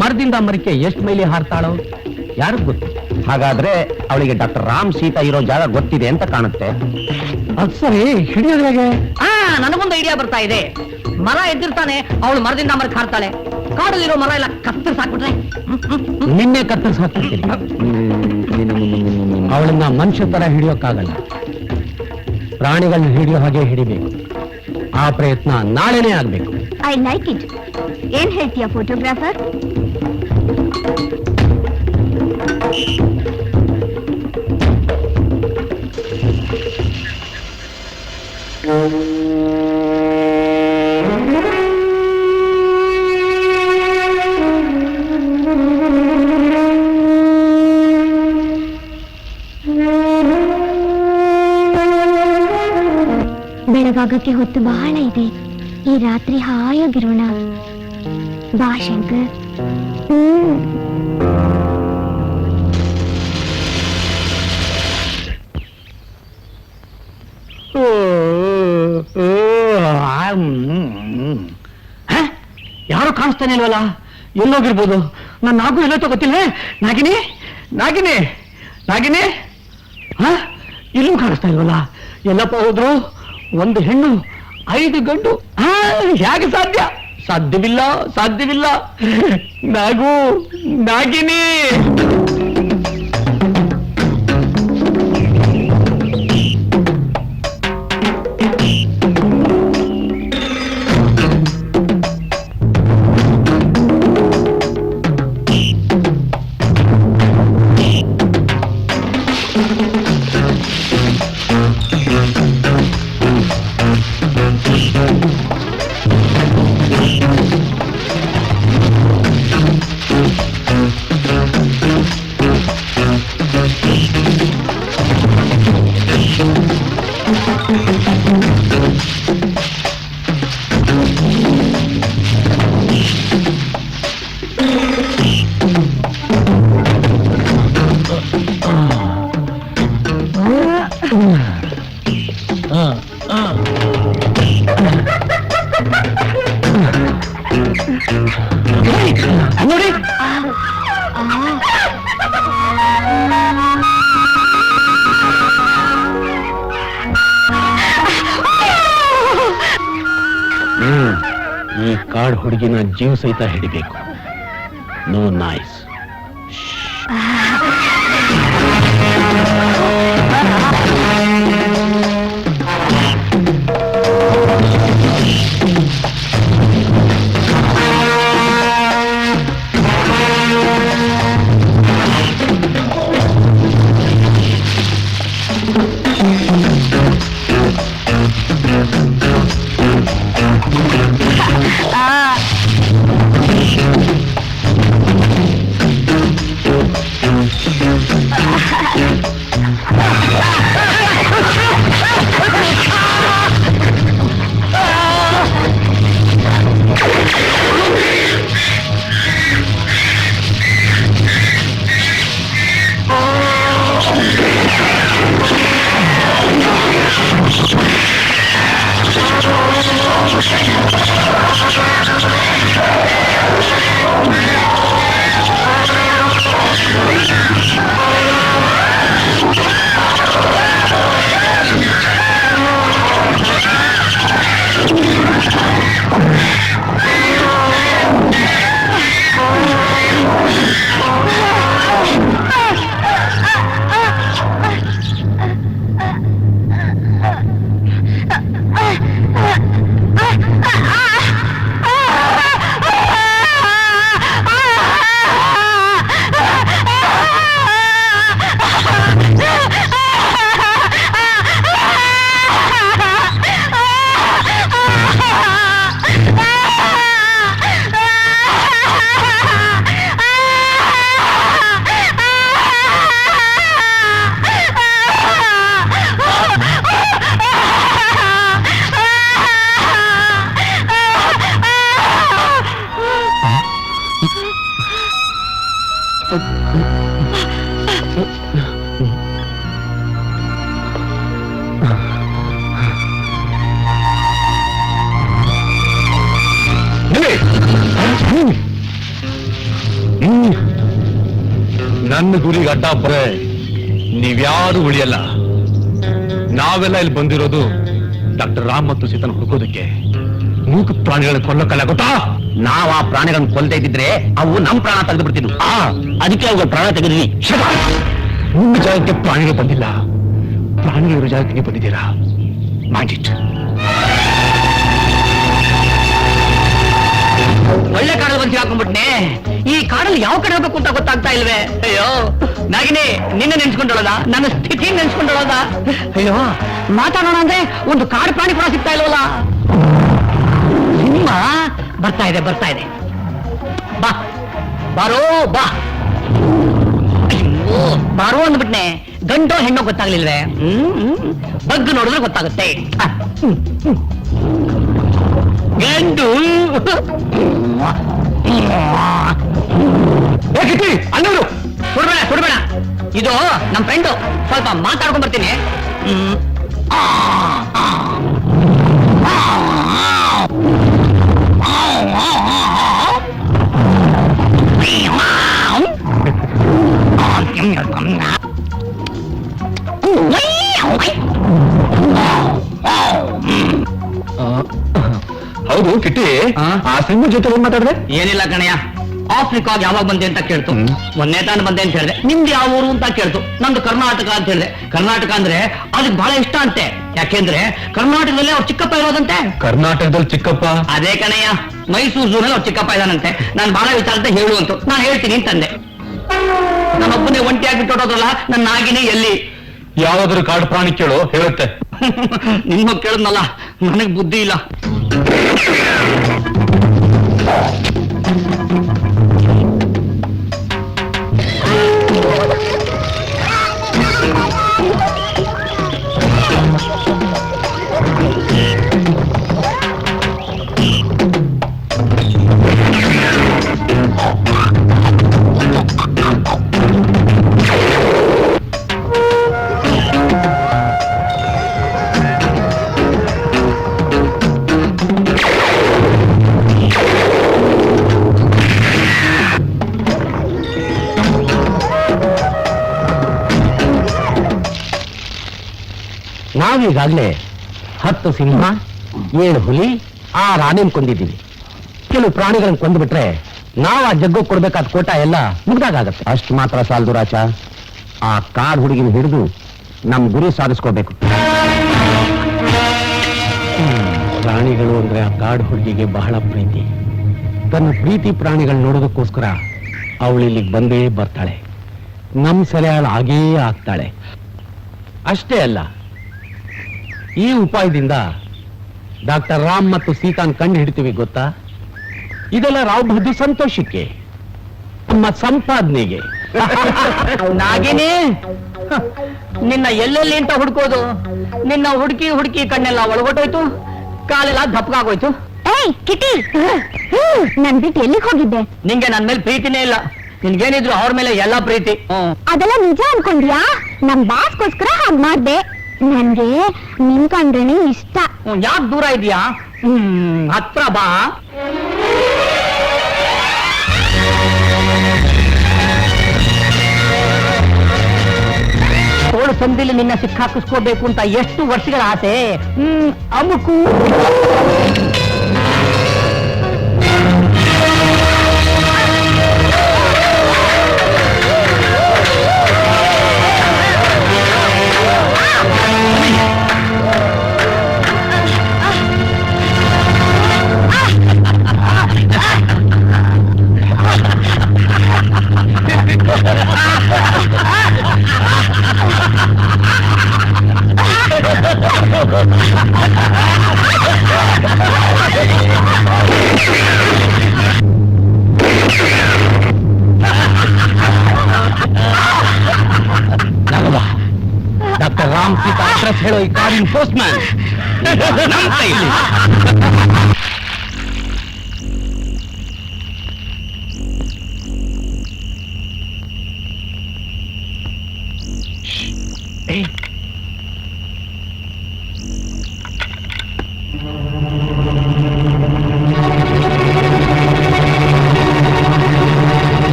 ಮರದಿಂದ ಮರಕ್ಕೆ ಎಷ್ಟು ಮೈಲಿ ಹಾರ್ತಾಳೋ ಯಾರಿಗ್ ಗೊತ್ತು. ಹಾಗಾದ್ರೆ ಅವಳಿಗೆ ಡಾಕ್ಟರ್ ರಾಮ್ ಸೀತಾ ಇರೋ ಜಾಗ ಗೊತ್ತಿದೆ ಅಂತ ಕಾಣುತ್ತೆ. ಅದ್ ಸರಿ, ಹಿಡಿಯೋದ್ರಾಗೆ ನನಗೊಂದು ಐಡಿಯಾ ಬರ್ತಾ ಇದೆ. ಮರ ಎದ್ದಿರ್ತಾನೆ, ಅವಳು ಮರದಿಂದ ಮರಕ್ಕೆ ಹಾರ್ತಾಳೆ. ಕಾಡಲ್ಲಿರೋ ಮರ ಎಲ್ಲ ಕತ್ತರಿಸಿ ಹಾಕ್ಬಿಟ್ರೆ ನಿನ್ನೆ ಕತ್ತರಿಸಿ ಹಾಕ್ಬಿಡ್ತೀನಿ. ಅವಳನ್ನ ಮನುಷ್ಯ ತರ ಹಿಡಿಯೋಕ್ಕಾಗಲ್ಲ, ಪ್ರಾಣಿಗಳನ್ನ ಹಿಡಿಯೋ ಹಾಗೆ ಹಿಡಿಬೇಕು. ಆ ಪ್ರಯತ್ನ ನಾಳೆನೇ ಆಗ್ಬೇಕು. I like it. ಏನ್ ಹೇಳ್ತೀಯ ಫೋಟೋಗ್ರಾಫರ್? ಬೆಳಗಾಗಕ್ಕೆ ಹೊತ್ತು ಬಹಳ ಇದೆ. ಈ ರಾತ್ರಿ ಹಾಯಾಗಿರೋಣ. ಬಾ ಶಂಕರ್. ಯಾರು ಕಾಣಿಸ್ತಾನೆ ಇಲ್ವಲ್ಲ? ಎಲ್ಲೋಗಿರ್ಬೋದು? ನನ್ನ ನಾಗು ಎಲ್ಲೋ ಗೊತ್ತಿಲ್ವೇ? ನಾಗಿನಿ, ನಾಗಿನಿ, ನಾಗಿನಿ, ಇಲ್ಲೂ ಕಾಣಿಸ್ತಾ ಇಲ್ವಲ್ಲ? ಎಲ್ಲಪ್ಪ ಹೋದ್ರು? ಒಂದು ಹೆಣ್ಣು 5 ಗಂಡು, ಹೇಗೆ ಸಾಧ್ಯ? ಸಾಧ್ಯವಿಲ್ಲ, ಸಾಧ್ಯವಿಲ್ಲ. ನಾಗು, ನಾಗಿನಿ. ನೋಡಿ, ಈ ಕಾಡು ಹುಡುಗಿನ ಜೀವ ಸಹಿತ ಹಿಡಿಬೇಕು. No noise. ನನ್ನ ಗುರಿಗೆ ಅಡ್ಡ ಬರೇ ನೀವ್ಯಾರು ಉಳಿಯಲ್ಲ. ನಾವೆಲ್ಲ ಇಲ್ಲಿ ಬಂದಿರೋದು ಡಾಕ್ಟರ್ ರಾಮ್ ಮತ್ತು ಸೀತನ್ ಹುಡುಕೋದಕ್ಕೆ. ಮೂಕ ಪ್ರಾಣಿಗಳನ್ನ ಕೊಲ್ಲಕ್ಕಲ್ಲ, ಗೊತ್ತಾ? ನಾವ್ ಆ ಪ್ರಾಣಿಗಳನ್ನ ಕೊಲ್ತಾ ಇದ್ದಿದ್ರೆ ಅವು ನಮ್ ಪ್ರಾಣ ತೆಗೆದು ಬಿಡ್ತಿದ್ವು. ಅದಕ್ಕೆ ಅವುಗಳ ಪ್ರಾಣ ತೆಗೆದ್ವಿ. ನಿಮ್ಮ ಜಾಗಕ್ಕೆ ಪ್ರಾಣಿಗಳು ಬಂದಿಲ್ಲ, ಪ್ರಾಣಿಗಳಿರೋ ಜಾಗಕ್ಕೆ ನೀವು ಬಂದಿದ್ದೀರಾ. Mind it. ಒಳ್ಳೆ ಕಾಡಲ್ಲಿ ಬಂದು ಹಾಕೊಂಡ್ಬಿಟ್ನೆ. ಈ ಕಾಡಲ್ಲಿ ಯಾವ ಕಡೆ ಹೋಗ್ಬೇಕು ಅಂತ ಗೊತ್ತಾಗ್ತಾ ಇಲ್ವೇ? ಅಯ್ಯೋ ನಾಗಿನಿ, ನಿನ್ನ ನೆನ್ಸ್ಕೊಂಡೋಳದ, ನನ್ನ ಸ್ಥಿತಿ ನೆನ್ಸ್ಕೊಂಡೋಳದ. ಅಯ್ಯೋ ಮಾತಾಡೋಣ ಅಂದ್ರೆ ಒಂದು ಕಾಡು ಪ್ರಾಣಿ ಕೂಡ ಸಿಗ್ತಾ ಇಲ್ವಲ್ಲ. ಸಿನಿಮಾ ಬರ್ತಾ ಇದೆ. ಬಾ ಬಾರೋ ಬಾ. ಅಯ್ಯೋ ಬಾರೋ ಅಂದ್ಬಿಟ್ನೆ. ಗಂಡೋ ಹೆಣ್ಣೋ ಗೊತ್ತಾಗ್ಲಿಲ್ವೇ? ಬಗ್ಗು ನೋಡಿದ್ರೆ ಗೊತ್ತಾಗುತ್ತೆ. ಗಂಡು ಅನ್ನೋರು ಸುಡ್ಬೇಡ. ಇದು ನಮ್ ಫ್ರೆಂಡು, ಸ್ವಲ್ಪ ಮಾತಾಡ್ಕೊಂಡ್ ಬರ್ತೀನಿ. ಹೌದು ಕಿಟ್ಟಿ, ಆ ಸಿಂಹ ಜೊತೆ ಏನ್ ಮಾತಾಡಿದೆ? ಏನಿಲ್ಲ ಕಣಯ್ಯ, ಆಫ್ರಿಕಾಗ್ ಯಾವಾಗ ಬಂದೆ ಅಂತ ಕೇಳ್ತು. ಮೊನ್ನೆ ತಾನು ಬಂದೆ ಅಂತ ಹೇಳಿದೆ. ನಿಮ್ದು ಯಾವ ಊರು ಅಂತ ಕೇಳ್ತು. ನಂದು ಕರ್ನಾಟಕ ಅಂತ ಹೇಳಿದೆ. ಕರ್ನಾಟಕ ಅಂದ್ರೆ ಅದಕ್ಕೆ ಬಹಳ ಇಷ್ಟ ಅಂತೆ. ಯಾಕೆಂದ್ರೆ ಕರ್ನಾಟಕದಲ್ಲಿ ಅವ್ರ ಚಿಕ್ಕಪ್ಪ ಇರೋದಂತೆ. ಕರ್ನಾಟಕದಲ್ಲಿ ಚಿಕ್ಕಪ್ಪ? ಅದೇ ಕಣಯ್ಯ, ಮೈಸೂರು ಝೂನಲ್ಲಿ ಅವ್ರ ಚಿಕ್ಕಪ್ಪ ಇದಾನಂತೆ. ನಾನು ಬಹಳ ವಿಚಾರ ಅಂತ ಹೇಳು ಅಂತ ನಾನು ಹೇಳ್ತೀನಿ ಅಂತಂದೆ. ನಾನೊಬ್ಬನೇ ಒಂಟಿಯಾಗಿ ಬಿಟ್ಟೋದ್ರಲ್ಲ, ನನ್ನ ನಾಗಿನಿ ಎಲ್ಲಿ? ಯಾವ್ದಾದ್ರು ಕಾಡು ಪ್ರಾಣಿ ಕೇಳು, ಹೇಳುತ್ತೆ. ನಿಮ್ಮ ಕೇಳಿದ್ನಲ್ಲ, ನನಗ್ ಬುದ್ಧಿ ಇಲ್ಲ. ನಾವೀಗಾಗ್ಲೇ 10 ಸಿಂಹ, 7 ಹುಲಿ, 6 ಆನೆನ್ ಕೊಂದಿದ್ದೀವಿ. ಕೆಲವು ಪ್ರಾಣಿಗಳನ್ನ ಕೊಂದ್ಬಿಟ್ರೆ ನಾವು ಆ ಜಗ್ಗು ಕೊಡ್ಬೇಕಾದ ಕೋಟ ಎಲ್ಲ ಮುಗ್ದಾಗತ್ತೆ. ಅಷ್ಟು ಮಾತ್ರ ಸಾಲದು ರಾಚ. ಆ ಕಾಡ್ ಹುಡುಗಿನ ಹಿಡಿದು ನಮ್ ಗುರಿ ಸಾಧಿಸ್ಕೋಬೇಕು. ಪ್ರಾಣಿಗಳು ಅಂದ್ರೆ ಆ ಕಾಡ್ ಹುಡುಗಿಗೆ ಬಹಳ ಪ್ರೀತಿ. ತನ್ನ ಪ್ರೀತಿ ಪ್ರಾಣಿಗಳು ನೋಡೋದಕ್ಕೋಸ್ಕರ ಅವಳು ಇಲ್ಲಿಗೆ ಬಂದೇ ಬರ್ತಾಳೆ. ನಮ್ ಸೆಳೆಯಾಳು ಆಗೇ ಆಗ್ತಾಳೆ. ಅಷ್ಟೇ ಅಲ್ಲ, ಈ ಉಪಾಯದಿಂದ ಡಾಕ್ಟರ್ ರಾಮ್ ಮತ್ತು ಸೀತಾನ್ ಕಂಡು ಹಿಡಿತೀವಿ, ಗೊತ್ತಾ? ಇದೆಲ್ಲ ರಾವ್ ಬಹದ್ದೂರ್ ಸಂತೋಷಕ್ಕೆ, ನಮ್ಮ ಸಂಪಾದನೆಗೆ. ನಾಗಿನಿ, ನಿನ್ನ ಎಲ್ಲೆಲ್ಲಿ ಅಂತ ಹುಡ್ಕೋದು? ನಿನ್ನ ಹುಡುಕಿ ಕಣ್ಣೆಲ್ಲ ಒಳಗೊಟ್ಟೋಯ್ತು, ಕಾಲೆಲ್ಲ ದಪ್ಪಗಾಗೋಯ್ತು. ಏಯ್ ಕಿಟಿ, ನನ್ ಬಿಟ್ಟು ಎಲ್ಲಿಗೆ ಹೋಗಿದ್ದೆ? ನಿಂಗೆ ನನ್ ಮೇಲೆ ಪ್ರೀತಿನೇ ಇಲ್ಲ. ನಿನ್ಗೇನಿದ್ರು ಅವ್ರ ಮೇಲೆ ಎಲ್ಲ ಪ್ರೀತಿ. ಅದೆಲ್ಲ ನಿಜ ಅನ್ಕೊಂಡ್ಯಾ? ನಮ್ ಬಾಸ್ಗೋಸ್ಕರ ಹಾಗ್ ಮಾಡ್ದೆ. ನನ್ಗೆ ನಿನ್ ಕಂಡ್ರೇನೆ ಇಷ್ಟ. ಯಾಕೆ ದೂರ ಇದೆಯಾ? ಹತ್ರ ಬಾ. ತೋಳು ಸಂದಿಲಿ ನಿನ್ನ ಸಿಕ್ಕಾಕಿಸ್ಕೋಬೇಕು ಅಂತ ಎಷ್ಟು ವರ್ಷಗಳ ಆಸೆ. ಅಮುಕು ಡಾಕ್ಟರ್ ರಾಮ್ ಸೀತಾ ಅಡ್ರೆಸ್ ಹೇಳೋ ಈ ಕಾರಿನ ಪೋಸ್ಟ್ ಮ್ಯಾನ್.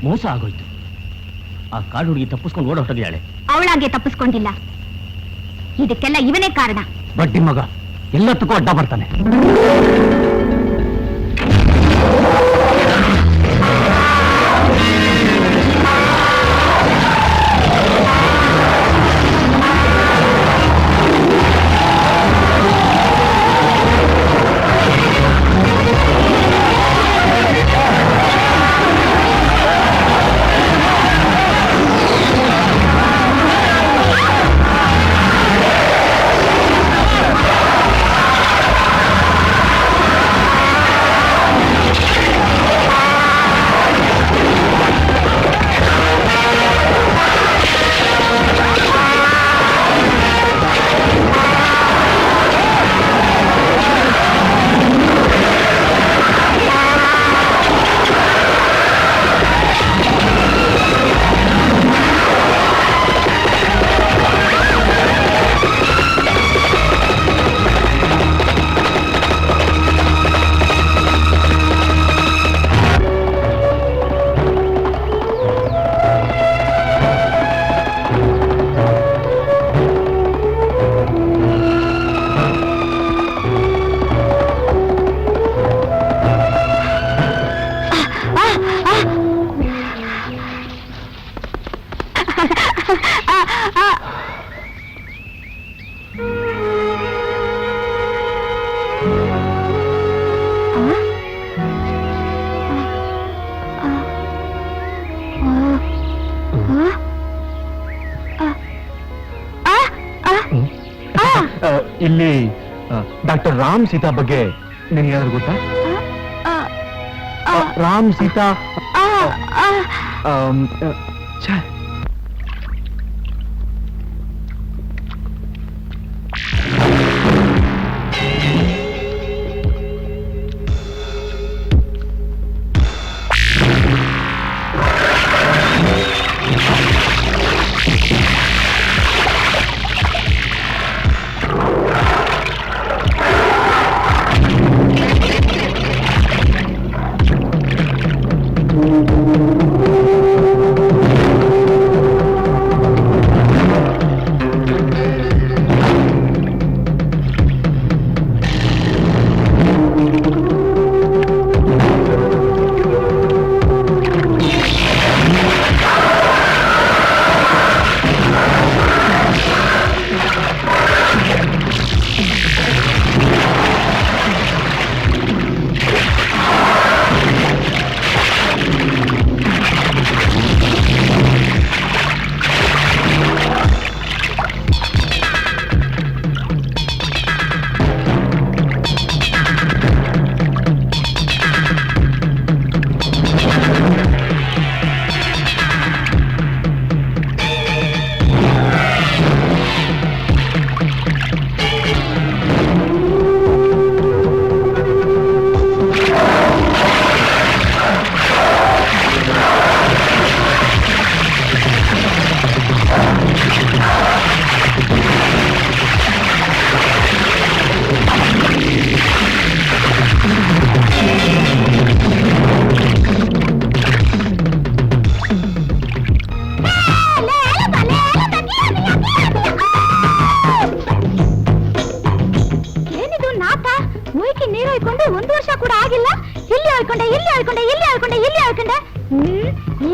ಮೋಸ ಆಗೋಯ್ತು. ಆ ಕಾಡು ಹುಡುಗಿ ತಪ್ಪಿಸ್ಕೊಂಡು ಓಡೋಟಿದ್ದಾಳೆ. ಅವಳಾಗೆ ತಪ್ಪಿಸ್ಕೊಂಡಿಲ್ಲ, ಇದಕ್ಕೆಲ್ಲ ಇವನೇ ಕಾರಣ. ಬಡ್ಡಿ ಮಗ ಎಲ್ಲದಕ್ಕೂ ಅಡ್ಡ ಬರ್ತಾನೆ. ಇಲ್ಲಿ ಡಾಕ್ಟರ್ ರಾಮ್ ಸೀತಾ ಬಗ್ಗೆ ನಿನಗೇನಾದ್ರು ಗೊತ್ತಾ? ರಾಮ್ ಸೀತಾ ಛೆ.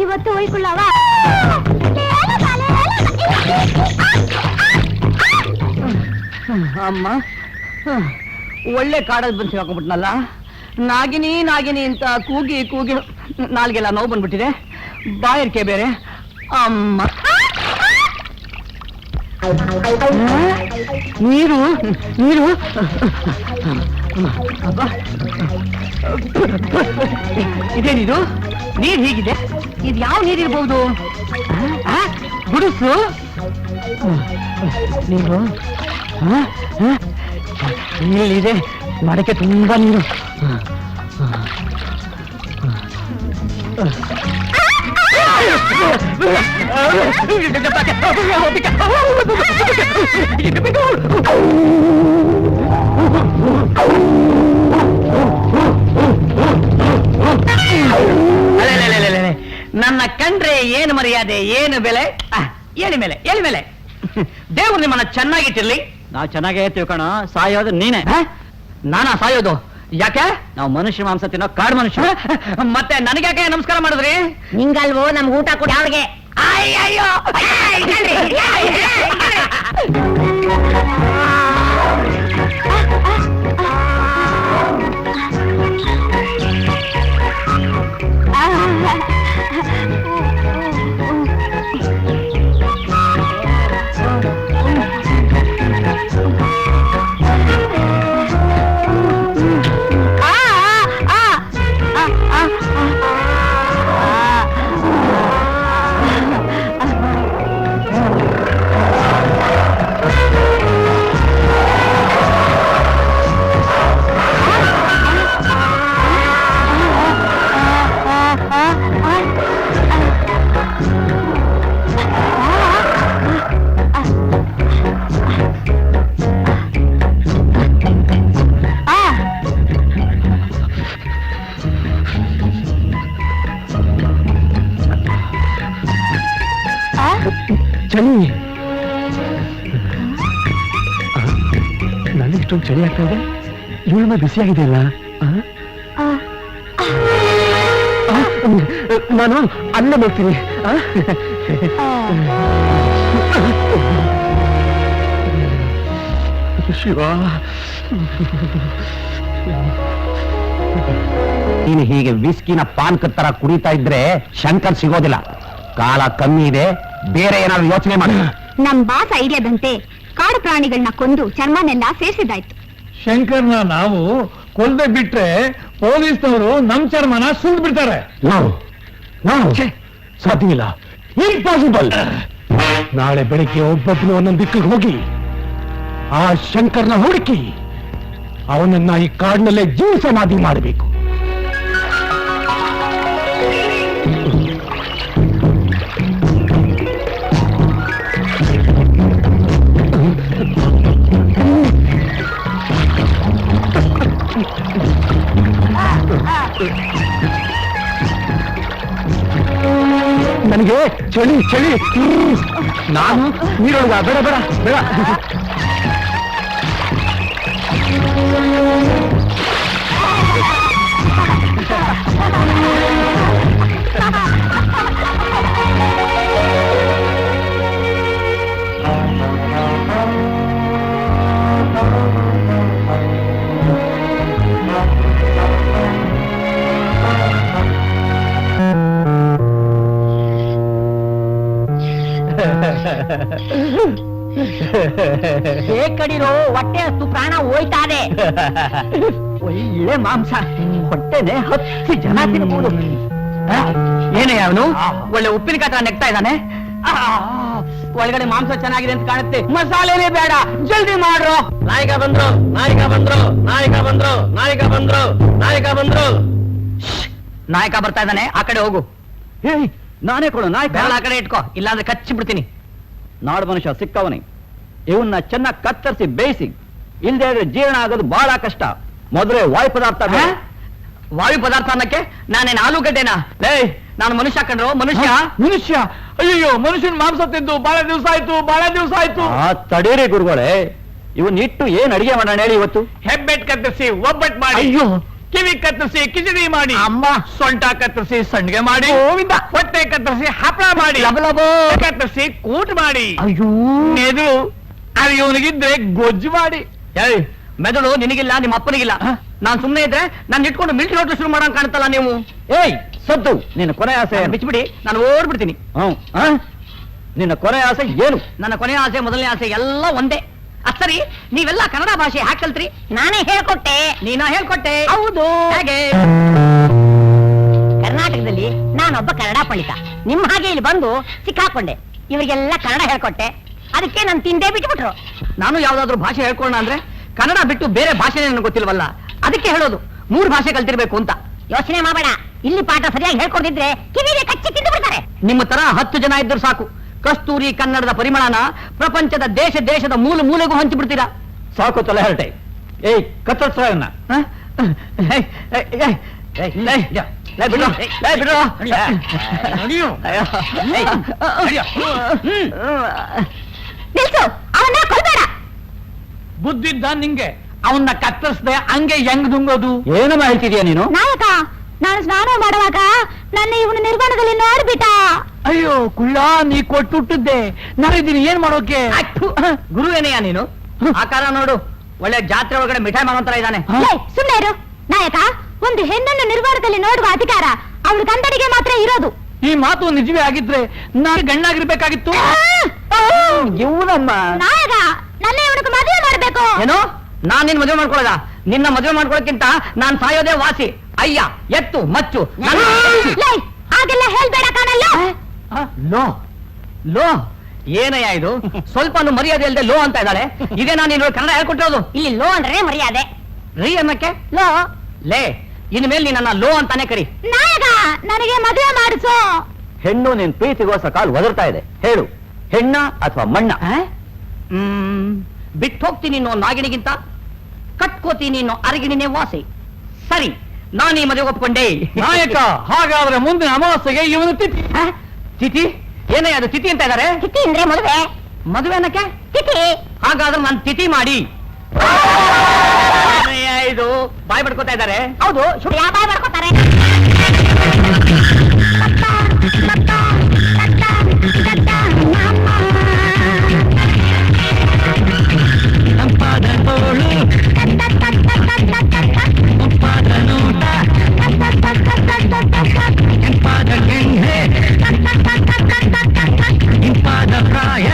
ಇವತ್ತು ಹೋಯ್ಕೊಳ್ಳವ ಅಮ್ಮ ಒಳ್ಳೆ ಕಾಡಲ್ಲಿ ಬಂದು ಹಾಕೊಂಡ್ಬಿಟ್ನಲ್ಲ. ನಾಗಿನಿ ನಾಗಿನಿ ಅಂತ ಕೂಗಿ ಕೂಗಿ ನಾಲ್ಗೆಲ್ಲ ನೋವು ಬಂದ್ಬಿಟ್ಟಿದೆ, ಬಾಯರ್ಕೆ ಬೇರೆ. ಅಮ್ಮ ನೀರು ನೀರು ಇದೇನಿದು? ನೀರು ಹೀಗಿದೆ, ಇದು ಯಾವ ನೀರಿರ್ಬಹುದು? ಗುಡಿಸು ನೀರು ಇಲ್ಲಿದೆ, ಮಡಕೆ ತುಂಬಾ ನೀರು. ನನ್ನ ಕಂಡ್ರೆ ಏನು ಮರ್ಯಾದೆ, ಏನು ಬೆಲೆ. ಹೇಳಿ ಮೇಲೆ ದೇವ್ರು ನಿಮ್ಮನ್ನ ಚೆನ್ನಾಗಿಟ್ಟಿರ್ಲಿ. ನಾವು ಚೆನ್ನಾಗೇ ತಿಳ್ಕೋಣ, ಸಾಯೋದು ನೀನೆ. ನಾನಾ ಸಾಯೋದು? ಯಾಕೆ? ನಾವು ಮನುಷ್ಯ ಮಾಂಸ ತಿನ್ನೋ ಕಾಡು ಮನುಷ್ಯ. ಮತ್ತೆ ನನಗ್ಯಾಕೆ ನಮಸ್ಕಾರ ಮಾಡಿದ್ರಿ? ನಿಂಗಲ್ವೋ ನಮ್ಗೆ ಊಟ ಕೊಡಿ ಅವ್ರಿಗೆ. ಅಯ್ಯಯ್ಯೋ ಚಳಿ, ನನಗಿಷ್ಟೊಂದು ಚಳಿ ಆಗ್ತಾ ಇದೆ. ಇವಳ ಬಿಸಿಯಾಗಿದೆಯಲ್ಲ. ನಾನು ಅನ್ನ ಮಾಡ್ತೀನಿ. ಶಿವ, ನೀನು ಹೀಗೆ ವಿಸ್ಕಿನ ಪಾನ್ಕ ತರ ಕುಡಿತಾ ಇದ್ರೆ ಶಂಕರ್ ಸಿಗೋದಿಲ್ಲ. ಕಾಲ ಕಮ್ಮಿ ಇದೆ, ಬೇರೆ ಏನಾದ್ರು ಯೋಚನೆ ಮಾಡಿ. ನಮ್ ಬಾಸ್ ಐಡಿಯಾದಂತೆ ಕಾಡು ಪ್ರಾಣಿಗಳನ್ನ ಕೊಂದು ಚರ್ಮನೆಲ್ಲ ಸೇರಿಸಿದಾಯ್ತು. ಶಂಕರ್ನ ನಾವು ಕೊಲ್ದೆ ಬಿಟ್ರೆ ಪೊಲೀಸ್ನವರು ನಮ್ ಚರ್ಮನ ಸುಲ್ದು ಬಿಡ್ತಾರೆ. ಸಾಧ್ಯವಿಲ್ಲ, ಇಂಪಾಸಿಬಲ್. ನಾಳೆ ಬೆಳಿಗ್ಗೆ ಒಬ್ಬೊಬ್ಬನು ಒಂದೊಂದು ದಿಕ್ಕಿಗೆ ಹೋಗಿ ಆ ಶಂಕರ್ನ ಹುಡುಕಿ ಅವನನ್ನ ಈ ಕಾಡಿನಲ್ಲೇ ಜೀವ ಸಮಾಧಿ ಮಾಡಬೇಕು. ನನಗೆ ಚಳಿ ಚಳಿ. ನಾನು ನೀರೊಳಗ ಬೇಡ ಬೇಡ ಬೇಡ. ಕಡಿರೋ ಹೊಟ್ಟೆ ಹತ್ತು ಪ್ರಾಣ ಹೋಯ್ತಾದೆ. ಒಳ್ಳೆ ಮಾಂಸ, ಹೊಟ್ಟೆನೆ 10 ಜನ ತಿನ್ಬಹುದು. ಏನೇ ಅವನು ಒಳ್ಳೆ ಉಪ್ಪಿನಕಾಯಿ ತರ ನೆಗ್ತಾ ಇದ್ದಾನೆ. ಒಳಗಡೆ ಮಾಂಸ ಚೆನ್ನಾಗಿದೆ ಅಂತ ಕಾಣುತ್ತೆ. ಮಸಾಲೆನೇ ಬೇಡ, ಜಲ್ದಿ ಮಾಡ್ರು. ನಾಯಿಕ ಬಂದ್ರು, ನಾಯಿಕ ಬಂದ್ರು, ನಾಯಿಕ ಬಂದ್ರು, ನಾಯಿಕ ಬಂದ್ರು, ನಾಯಿಕ ಬಂದ್ರು. ನಾಯಕ ಬರ್ತಾ ಇದ್ದಾನೆ, ಆ ಕಡೆ ಹೋಗು. ನಾನೇ ಕೊಡು ನಾಯಕ. ಆ ಕಡೆ ಇಟ್ಕೋ, ಇಲ್ಲಾಂದ್ರೆ ಕಚ್ಚಿ ಬಿಡ್ತೀನಿ. ನಾಡು ಮನುಷ್ಯ ಸಿಕ್ಕವನೇ. ಇವನ್ನ ಚೆನ್ನಾಗಿ ಕತ್ತರಿಸಿ ಬೇಯಿಸಿ, ಇಲ್ಲದೆ ಇದ್ರೆ ಜೀರ್ಣ ಆಗೋದು ಬಹಳ ಕಷ್ಟ. ಮೊದಲೇ ವಾಯು ಪದಾರ್ಥ. ವಾಯು ಪದಾರ್ಥ ಅನ್ನಕ್ಕೆ ನಾನೇನು ಆಲೂಗಡ್ಡೆನಾ? ನಾನು ಮನುಷ್ಯ ಕಂಡ್ರು, ಮನುಷ್ಯ. ಮನುಷ್ಯ? ಅಯ್ಯೋ, ಮನುಷ್ಯನ ಮಾಂಸ ತಿಂದು ಬಹಳ ದಿವಸ ಆಯ್ತು, ಬಹಳ ದಿವಸ ಆಯ್ತು. ತಡೀರಿ ಗುರುಗಳೇ, ಇವನ್ ಇಟ್ಟು ಏನ್ ಅಡಿಗೆ ಮಾಡೋಣ ಹೇಳಿ ಇವತ್ತು? ಹೆಬ್ಬೆಟ್ ಕತ್ತರಿಸಿ ಒಬ್ಬಟ್ಟು ಮಾಡಿ, ಅಯ್ಯೋ, ಕಿವಿ ಕತ್ತರಿಸಿ ಕಿಚಡಿ ಮಾಡಿ, ಅಮ್ಮ, ಸೊಂಟ ಕತ್ತರಿಸಿ ಸಂಡಿಗೆ ಮಾಡಿ, ಗೋವಿಂದ, ಹೊಟ್ಟೆ ಕತ್ತರಿಸಿ ಹಪ್ಪಳ ಮಾಡಿ, ಲಬಲಬೋ ಕತ್ತರಿಸಿ ಕೂಟ್ ಮಾಡಿ, ಅಯ್ಯೋ, ಮೆದುಳು ಅದು ಇವನಿಗಿದ್ರೆ ಗೊಜ್ಜು ಮಾಡಿ. ಮೆದುಳು ನಿನಗಿಲ್ಲ, ನಿಮ್ಮ ಅಪ್ಪನಿಗಿಲ್ಲ. ನಾನ್ ಸುಮ್ನೆ ಇದ್ರೆ ನಾನು ಇಟ್ಕೊಂಡು ಮಿಲ್ಟ್ರಿ ಹೋಟ್ಲು ಶುರು ಮಾಡೋಣ ಕಾಣ್ತಲ್ಲ ನೀವು. ಏಯ್ ಸದ್ದು, ನಿನ್ನ ಕೊನೆ ಆಸೆ ಬಿಚ್ಚಿಬಿಡಿ, ನಾನು ಓಡ್ಬಿಡ್ತೀನಿ. ನಿನ್ನ ಕೊನೆ ಆಸೆ ಏನು? ನನ್ನ ಕೊನೆಯ ಆಸೆ ಮೊದಲನೇ ಆಸೆ ಎಲ್ಲ ಒಂದೇ. ಸರಿ, ನೀವೆಲ್ಲ ಕನ್ನಡ ಭಾಷೆ ಯಾಕೆ ಕಲ್ತ್ರಿ? ನಾನೇ ಹೇಳ್ಕೊಟ್ಟೆ. ನೀನಾ ಹೇಳ್ಕೊಟ್ಟೆ? ಹೌದು. ಹೇಗೆ? ಕರ್ನಾಟಕದಲ್ಲಿ ನಾನೊಬ್ಬ ಕನ್ನಡ ಪಂಡಿತ. ನಿಮ್ ಹಾಗೆ ಇಲ್ಲಿ ಬಂದು ಸಿಕ್ಕಾಕೊಂಡೆ. ಇವರಿಗೆಲ್ಲ ಕನ್ನಡ ಹೇಳ್ಕೊಟ್ಟೆ. ಅದಕ್ಕೆ ನಾನು ತಿಂದೇ ಬಿಟ್ಬಿಟ್ರು. ನಾನು ಯಾವ್ದಾದ್ರು ಭಾಷೆ ಹೇಳ್ಕೊಳ್ಳೋಣ ಅಂದ್ರೆ ಕನ್ನಡ ಬಿಟ್ಟು ಬೇರೆ ಭಾಷೆ ನನಗೆ ಗೊತ್ತಿಲ್ವಲ್ಲ, ಅದಕ್ಕೆ ಹೇಳೋದು 3 ಭಾಷೆ ಕಲ್ತಿರ್ಬೇಕು ಅಂತ. ಯೋಚನೆ ಮಾಡಬೇಡ, ಇಲ್ಲಿ ಪಾಠ ಸರಿಯಾಗಿ ಹೇಳ್ಕೊಡ್ತಿದ್ರೆ ಕಿವಿಗೆ ಕಚ್ಚಿ ತಿಂದು ಬಿಡ್ತಾರೆ. ನಿಮ್ಮ ತರ 10 ಜನ ಇದ್ರು ಸಾಕು, ಕಸ್ತೂರಿ ಕನ್ನಡದ ಪರಿಮಳನ ಪ್ರಪಂಚದ ದೇಶದ ಮೂಲೆಗೂ ಹಂಚಿಬಿಡ್ತೀರಾ. ಸಾಕು ತಲೆ ಹರಟೆ. ಏಯ್ ಕತ್ತರಿಸ್ರ ಬಿಡು ಬಿಡು ನಿಲ್ಸು, ಅವನ್ನ ಕೊಲ್ಬೇಡ. ಬುದ್ಧಿದ್ದ ನಿಂಗೆ ಅವನ್ನ ಕತ್ತರಿಸದೆ ಹಂಗೆ ಹೆಂಗ್ ದುಂಗೋದು? ಏನಮ್ಮ ಹೇಳ್ತಿದ್ಯಾ ನೀನು? ನಾಯಕ, ನಾನು ಸ್ನಾನ ಮಾಡುವಾಗ ನನ್ನ ಇವನು ನಿರ್ಮಾಣದಲ್ಲಿ ನೋಡ್ಬಿಟ್ಟ. ಅಯ್ಯೋ ಕುಳ್ಳ, ನೀ ಕೊಟ್ಟುಟ್ಟಿದ್ದೆ ನಾನಿದ್ದೀನಿ ಏನ್ ಮಾಡೋಕೆ? ಗುರು ಏನಯ್ಯ ನೀನು? ಆಕಾರ ನೋಡು, ಒಳ್ಳೆ ಜಾತ್ರೆ ಒಳಗಡೆ ಮಿಠಾಯಿ ಮಾಡೋಂತರ ಇದ್ದಾನೆ. ಸುಮ್ಮನೆ ಇರು ನಾಯಕ. ಒಂದು ಹೆಣ್ಣನ್ನು ನಿರ್ಮಾಣದಲ್ಲಿ ನೋಡುವ ಅಧಿಕಾರ ಅವಳು ಗಂಡನಿಗೆ ಮಾತ್ರ ಇರೋದು. ಈ ಮಾತು ನಿಜವೇ ಆಗಿದ್ರೆ ನಾನು ಗಂಡಾಗಿರ್ಬೇಕಾಗಿತ್ತು. ಇವನಮ್ಮ ನಾಯಕ, ನನ್ನ ಇವನಿಗೆ ಮದುವೆ ಮಾಡ್ಬೇಕು. ಏನು? ನಾನ್ ನಿನ್ ಮದುವೆ ಮಾಡ್ಕೊಳ್ಳೋದ? ನಿನ್ನ ಮದುವೆ ಮಾಡ್ಕೊಳ್ಳೋಕ್ಕಿಂತ ನಾನ್ ಸಾಯೋದೇ ವಾಸಿ. ಅಯ್ಯ ಎತ್ತು ಮಚ್ಚು. ಲೇ, ಹಾಗೆಲ್ಲ ಹೇಳ್ಬೇಡ ಕಾಣಲ್ಲ. ಲೋ ಲೋ ಏನಯ್ಯ ಇದು? ಸ್ವಲ್ಪ ಮರ್ಯಾದೆ ಇಲ್ಲದೆ ಲೋ ಅಂತ ಇದ್ದಾಳೆ. ಇದೇ ನಾನು ನೀನು ಕನ್ನಡ ಹೇಳ್ಕೊಟ್ಟಿರೋದು. ಇಲ್ಲಿ ಲೋ ಅಂದ್ರೆ ಮರ್ಯಾದೆ. ರೀ ಅನ್ನಕ್ಕೆ ಲೋ. ಲೇ, ಇನ್ಮೇಲೆ ನೀ ನನ್ನ ಲೋ ಅಂತಾನೆ ಕರಿ. ನಾಯಕ, ನನಗೆ ಮದುವೆ ಮಾಡಿಸು. ಹೆಣ್ಣು ನಿನ್ ಪ್ರೀತಿಗೋಸ್ಕರ ಕಾಲು ಒದರ್ತಾ ಇದೆ. ಹೇಳು, ಹೆಣ್ಣ ಅಥವಾ ಮಣ್ಣ? ಬಿಟ್ಟು ಹೋಗ್ತೀನಿ ಅನ್ನೋ ನಾಗಿಣಿಗಿಂತ ಕಟ್ಕೋತೀನಿ ಅನ್ನೋ ಅರಗಿಣಿನೇ ವಾಸಿ. ಸರಿ, ನಾನು ಈ ಮದುವೆ ಒಪ್ಕೊಂಡೆ. ನಾಯಕ, ಹಾಗಾದ್ರೆ ಮುಂದಿನ ಅಮಾವಾಸ್ಯೆಗೆ ಇವನು ತಿಥಿ. ತಿಥಿ? ಏನೇ ಅದು ತಿಥಿ ಅಂತ ಇದ್ದಾರೆ? ತಿಥಿ ಅಂದ್ರೆ ಮದುವೆ. ಮದುವೆ ಅನ್ನಕ್ಕೆ ತಿಥಿ. ಹಾಗಾದ್ರೆ ನಾನು ತಿಥಿ ಮಾಡಿ. ಏನಯ್ಯ ಇದು? ಬಾಯ್ ಪಡ್ಕೋತಾ ಇದ್ದಾರೆ. ಹೌದು, ಯಾವ ಬಾಯ್ ಮಾಡ್ಕೋತಾರೆ? ತಂಪಾದ ತೋಳು, ತಂಪಾದ ನೋಟ, ಕೆಂಪಾದ ಕೆಂಡೆ, ಇಂಪಾದ ಪ್ರಾಯ.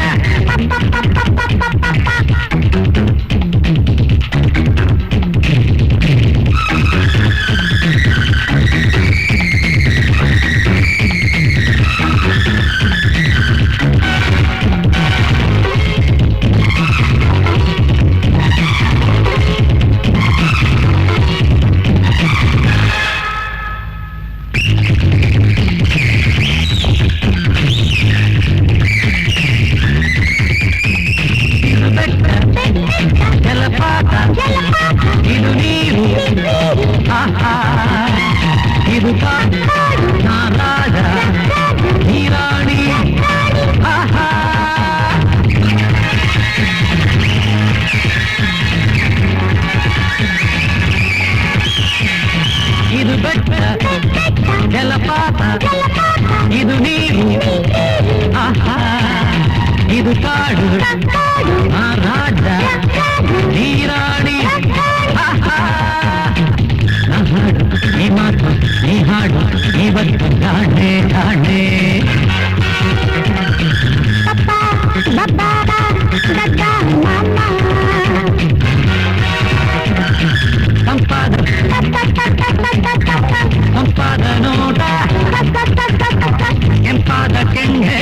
ಜಲಪಾತ, ಇದು ನೀರು, ಆಹಾ, ಇದು ಕಾಡು, ನಾ ರಾಜ, ನೀ ರಾಣಿ, ಆಹಾ. ಇದು ಬೆಟ್ಟ, ಜಲಪಾತ, ಇದು ನೀರು, ಆಹಾ, ಇದು ಕಾಡು, ಆ ರಾಜ, ನೀ ರಾಣಿ, ಆಹಾ. ನಾ ಹಾಡು, ನೀ ಮಾತು, ನೀ ಹಾಡು, ಇವತ್ತು ಗಾಂಡೆ ಗಾಂಡೆ. ತಂಪಾದ ತಂಪಾದ ನೋಟ, ಕೆಂಪಾದ ಕೆಂಡೆ,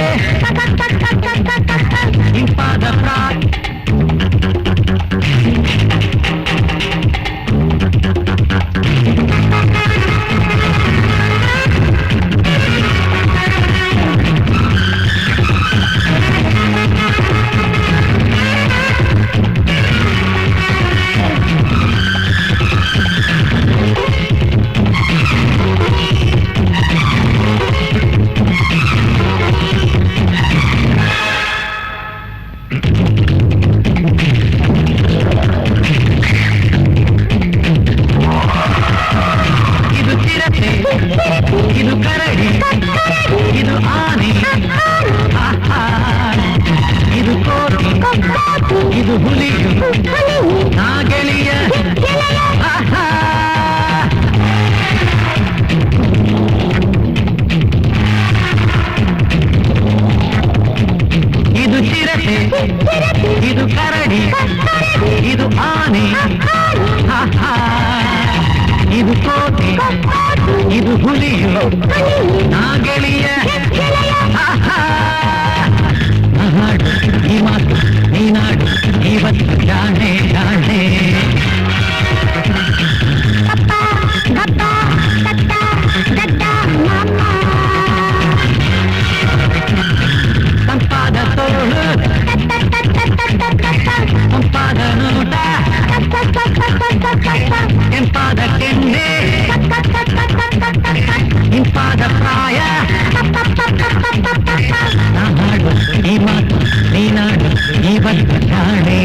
ಇಂಪಾದ ಪ್ರಾಯ. ಇದು ಚಿರತೆ, ಇದು ಕರಡಿ, ಇದು ಆನೆ, ಆಹಾ, ಇದು ಕೋತಿ, ಇದು ಹುಲಿಯು, ನಾ ಗೆಳೆಯ, ಆಹಾ. ಇದು ಚಿರತೆ, ಇದು ಕರಡಿ, ಇದು ಆನೆ, ಆಹಾ, ಇದು ಕೋತಿ, ಇದು ಹುಲಿಯು, ನಾ ಗೆಳೆಯ, ಆಹಾ. ನಾ ಹಾಡು, ಈ ಮಾತು, ನೀನಾಡು, ಇವತ್ತು ಜಾಣೆ ಜಾಣೆ. ತಂಪಾದ ತೋಳು, ತಂಪಾದ ನೋಟ, ಕೆಂಪಾದ ಕೆಂಡೆ, ಪ್ರಾಯ ನಾಡು ಈ ಮಾತು ನೀನಾಡು ಇವತ್ತು ನಾಳೆ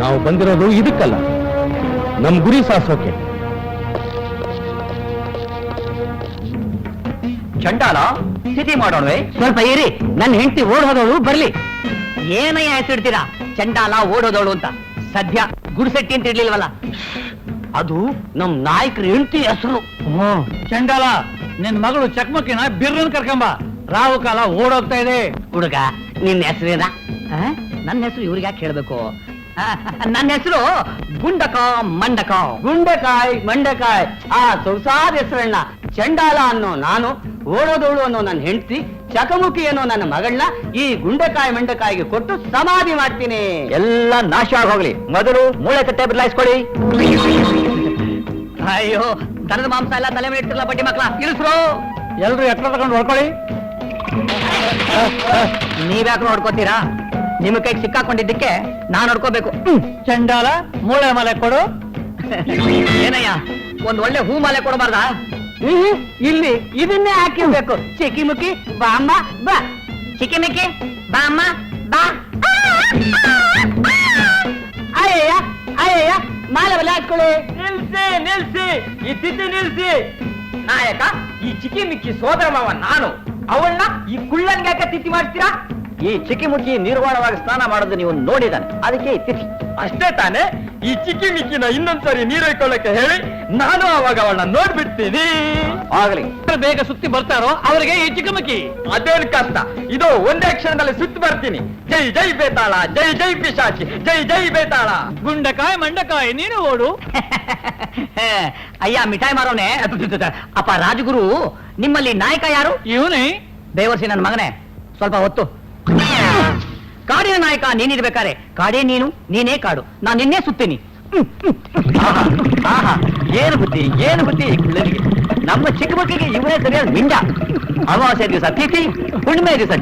ನಾವು ಬಂದಿರೋದು ಇದಕ್ಕಲ್ಲ, ನಮ್ ಗುರಿ ಸಾಧಿಸೋಕೆ. ಚಂಡಾಲ ಸ್ಥಿತಿ ಮಾಡೋಣವೆ. ಸ್ವಲ್ಪ ಇರಿ, ನನ್ನ ಹೆಂಡತಿ ಓಡೋದವಳು ಬರ್ಲಿ. ಏನಯ್ಯ ಹೆಸರಿಡ್ತೀರಾ ಚಂಡಾಲ ಓಡೋದವಳು ಅಂತ? ಸದ್ಯ ಗುಡಿಸೆಟ್ಟಿ ಅಂತ ಇರ್ಲಿಲ್ವಲ್ಲ, ಅದು ನಮ್ ನಾಯಕರ ಹೆಂಡತಿ ಹೆಸರು. ಚಂಡಾಲ, ನಿನ್ ಮಗಳು ಚಕ್ಮಕ್ಕಿನ ಬಿರ್ರನ್ ಕರ್ಕೊಂಬ, ರಾವು ಕಾಲ ಓಡೋಗ್ತಾ ಇದೆ. ಹುಡುಗ, ನಿನ್ನ ಹೆಸರೇನ? ನನ್ನ ಹೆಸರು ಇವ್ರಿಗೆ ಯಾಕೆ ಹೇಳ್ಬೇಕು? ನನ್ನ ಹೆಸರು ಗುಂಡಕ ಮಂಡಕ. ಗುಂಡಕಾಯ್ ಮಂಡಕಾಯ್, ಆ ಸೊಗಸಾದ ಹೆಸರನ್ನ ಚಂಡಾಲ ಅನ್ನೋ ನಾನು, ಓಡೋದವಳು ಅನ್ನೋ ನನ್ನ ಹೆಂಡತಿ, ಚಕಮುಖಿ ಅನ್ನೋ ನನ್ನ ಮಗಳನ್ನ ಈ ಗುಂಡಕಾಯಿ ಮಂಡಕಾಯಿಗೆ ಕೊಟ್ಟು ಸಮಾಧಿ ಮಾಡ್ತೀನಿ. ಎಲ್ಲ ನಾಶ ಆಗೋಗ್ಲಿ, ಮೊದಲು ಮೂಳೆ ಕಟ್ಟೆ ಬದಲಾಯಿಸ್ಕೊಳ್ಳಿ. ಅಯ್ಯೋ, ದನದ ಮಾಂಸ ಎಲ್ಲ ತಲೆ ಮೇಲೆ ಇಟ್ಟಿರಲ್ಲ ಬಡ್ಡಿ ಮಕ್ಳ, ಇಳಿಸ್ರು. ಎಲ್ರು ಎಟ್ಟ ತಗೊಂಡು ಹೊಡ್ಕೊಳ್ಳಿ. ನೀವ್ಯಾಕೆ ನೋಡ್ಕೋತೀರಾ? ನಿಮ್ಮ ಕೈಗೆ ಸಿಕ್ಕಾಕೊಂಡಿದ್ದಕ್ಕೆ ನಾನ್ ನೋಡ್ಕೋಬೇಕು. ಚಂಡಾಲ, ಮೂಳೆ ಮಲೆ ಕೊಡು. ಏನಯ್ಯ, ಒಂದ್ ಒಳ್ಳೆ ಹೂ ಮಾಲೆ ಕೊಡಬಾರ್ದ? ಇಲ್ಲಿ ಇದನ್ನೇ ಹಾಕಿರ್ಬೇಕು. ಚಿಕಿಮುಕಿ ಬಾಮ್ಮ ಬಾ, ಚಿಕಿಮಿಕಿ ಬಾಮ್ಮ ಬಾ. ಅಯ್ಯಯ್ಯ ಅಯ್ಯಯ್ಯ, ಮಾಲೆ ಬಲೆ ಹಾಕೊಳ್ಳಿ. ನಿಲ್ಸಿ ನಿಲ್ಸಿ, ಈ ತಿಥಿ ನಿಲ್ಸಿ. ನಾಯಕ, ಈ ಚಿಕ್ಕಿ ಮಿಕ್ಕಿ ಸೋದರ ಮಾವ ನಾನು, ಅವಳನ್ನ ಈ ಕುಳ್ಳನ್ಗೆ ಯಾಕೆ ತಿಥಿ ಮಾಡ್ತೀರಾ? ಈ ಚಿಕ್ಕಿಮುಕ್ಕಿ ನಿರ್ವಾಣವಾಗಿ ಸ್ನಾನ ಮಾಡೋದು ನೀವು ನೋಡಿದಾನೆ, ಅದಕ್ಕೆ ತಿಥಿ. ಅಷ್ಟೇ ತಾನೆ? ಈ ಚಿಕ್ಕಿ ಮಿಕ್ಕಿನ ಇನ್ನೊಂದ್ಸರಿ ನೀರೊಯ್ಕೊಳ್ಳಕ್ಕೆ ಹೇಳಿ, ನಾನು ಅವಾಗ ಅವಳನ್ನ ನೋಡ್ಬಿಡ್ತೀನಿ. ಆಗಲಿ. ಬೇಗ ಸುತ್ತಿ ಬರ್ತಾರೋ ಅವರಿಗೆ ಈ ಚಿಕ್ಕಮಕ್ಕಿ. ಅದೇನ್ ಕಷ್ಟ, ಇದು ಒಂದೇ ಕ್ಷಣದಲ್ಲಿ ಸುತ್ತಿ ಬರ್ತೀನಿ. ಜೈ ಜೈ ಬೇತಾಳ, ಜೈ ಜೈ ಪಿಶಾಚಿ, ಜೈ ಜೈ ಬೇತಾಳ. ಗುಂಡಕಾಯ್ ಮಂಡಕಾಯ್, ನೀನು ಓಡು. ಅಯ್ಯ ಮಿಠಾಯಿ ಮಾರೋನೆ, ಅಪ್ಪ ರಾಜಗುರು, ನಿಮ್ಮಲ್ಲಿ ನಾಯಕ ಯಾರು? ಇವನೇ. ಬೇವರ್ಸಿ ನನ್ನ ಮಗನೇ, ಸ್ವಲ್ಪ ಹೊತ್ತು. ಕಾಡಿನ ನಾಯಕ ನೀನಿರ್ಬೇಕಾರೆ ಕಾಡೇ ನೀನು, ನೀನೇ ಕಾಡು, ನಾನು ನಿನ್ನೆ ಸುತ್ತೀನಿ. ಆಹಾ, ಏನು ಬುದ್ಧಿ, ಏನು ಬುದ್ಧಿ ಈ ಕುಳ್ಳನಿಗೆ. ನಮ್ಮ ಚಿಕ್ಕ ಮಕ್ಕಳಿಗೆ ಇವನೇ ಸರಿಯಾದ ಮಿಂಡ. ಅಮಾವಾಸ್ಯೆ ದಿವಸ ತಿಥಿ, ಹುಣ್ಣಿಮೆ ದಿವಸ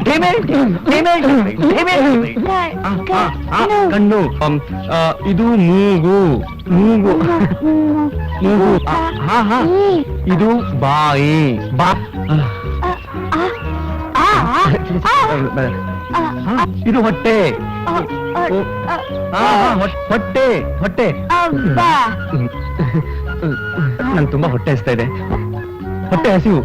ಕಣ್ಣು ಇದು ಮೂಗು ಮೂಗು ಮೂಗು ಹಾ ಹಾ ಇದು ಬಾಯಿ ಬಾ ಇದು ಹೊಟ್ಟೆ ಹೊಟ್ಟೆ ಹೊಟ್ಟೆ ನಂಗೆ ತುಂಬಾ ಹೊಟ್ಟೆ ಹಸ್ತಾ ಇದೆ ಹೊಟ್ಟೆ ಹಸಿವು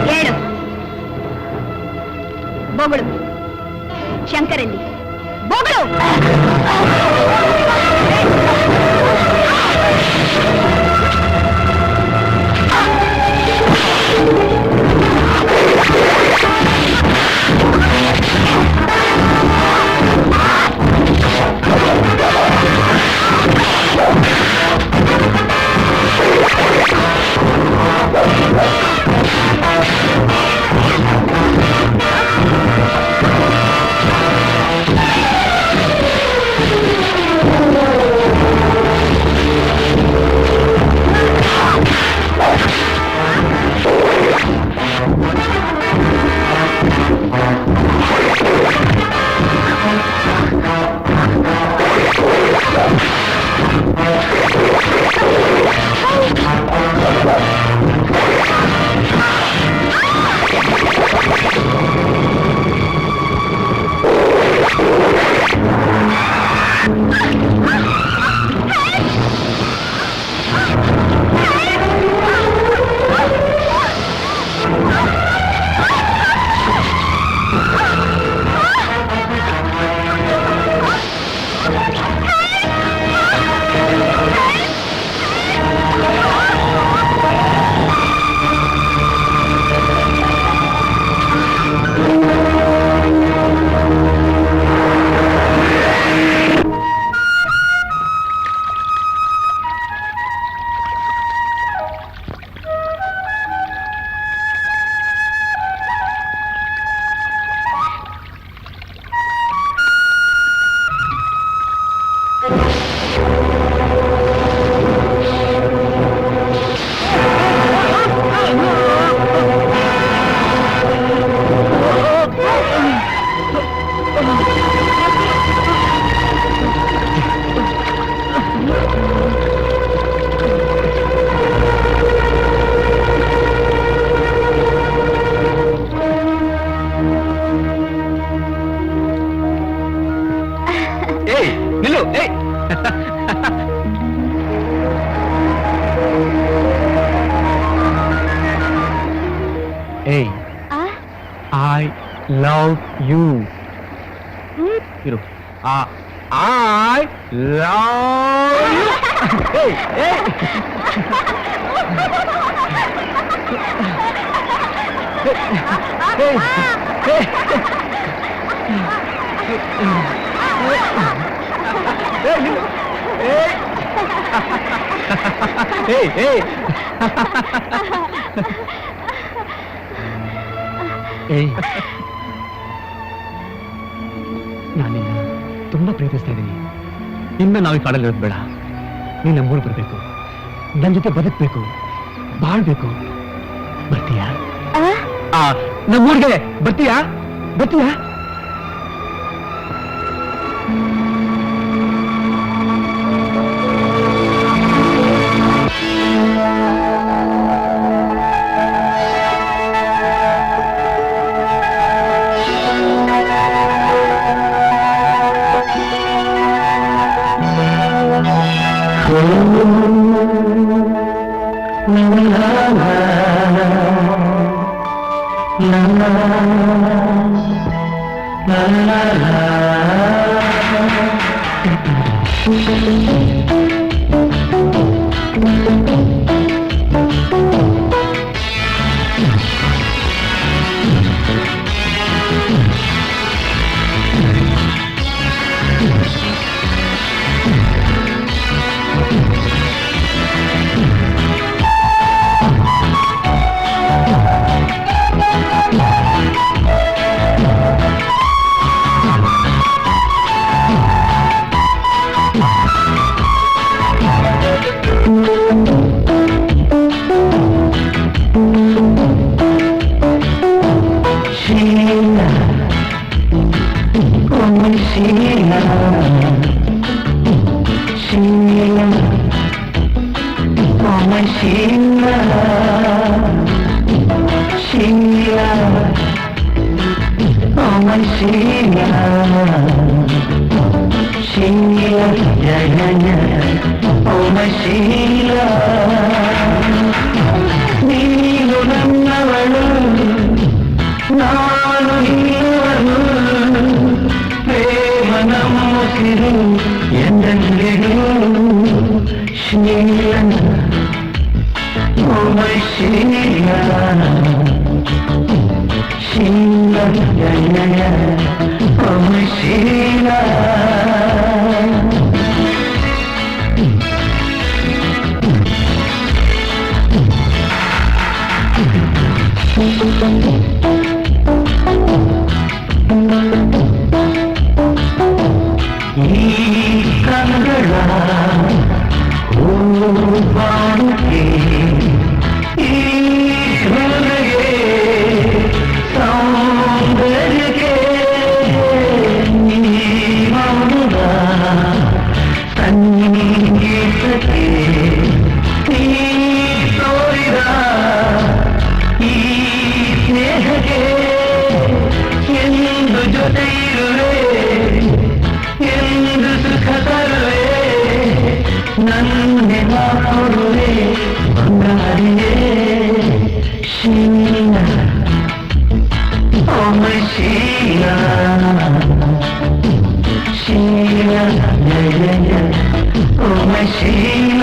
ಹೇಳು ಬೊಗಳು ಶಂಕರಲ್ಲಿ ಬೊಗಳು Hey, I love you. Iru. I love you. Hey, hey. Hey, hey, hey, hey. ಏಯ್ ನಾನಿನ್ನ ತುಂಬಾ ಪ್ರೀತಿಸ್ತಾ ಇದ್ದೀನಿ. ಇನ್ನು ನಾವು ಈ ಕಾಡಲ್ಲಿ ಇರೋದು ಬೇಡ. ನೀನ್ ನಮ್ಮೂರು ಬರ್ಬೇಕು, ನನ್ನ ಜೊತೆ ಬದುಕ್ಬೇಕು, ಬಾಳ್ಬೇಕು. ಬರ್ತೀಯಾ? ನಮ್ಮೂರಿಗೆ ಬರ್ತೀಯಾ? ಬರ್ತೀಯಾ? ನೀನು ನನ್ನವಳು ನಾನು ಇರುವನು ಪ್ರೇಮ ನಮ್ಮಸಿರು ಎಂದೆಂದಿಗೂ ಶೀಲನ ಓಮ ಶೀಲ ಶೀಲ ಓಮ ಶೀಲ ಈ ಕಣ್ಣಗಳ ಹೂವಾಡುತ್ತೆ ಈ ಹೃದಯಕ್ಕೆ ಸೌಂದರ್ಯಕ್ಕೆ ನೀ ಮೌನದ ಸಂಗೀತಕ್ಕೆ ನೀ ತೋರಿದ ಈ ಸ್ನೇಹಕ್ಕೆ ಎಂದು ಜೊತೆ ಇರುವೆ ಎಂದು ಸುಖ ತರುವೆ ನನ್ನೆ ಕೊಡುವೆ ಬಂಗಾರಿಯೇ ಶೀಲ ಓಮ ಶೀಲ ಶೀಲ ಜಯ ಓಮ ಶೀಲ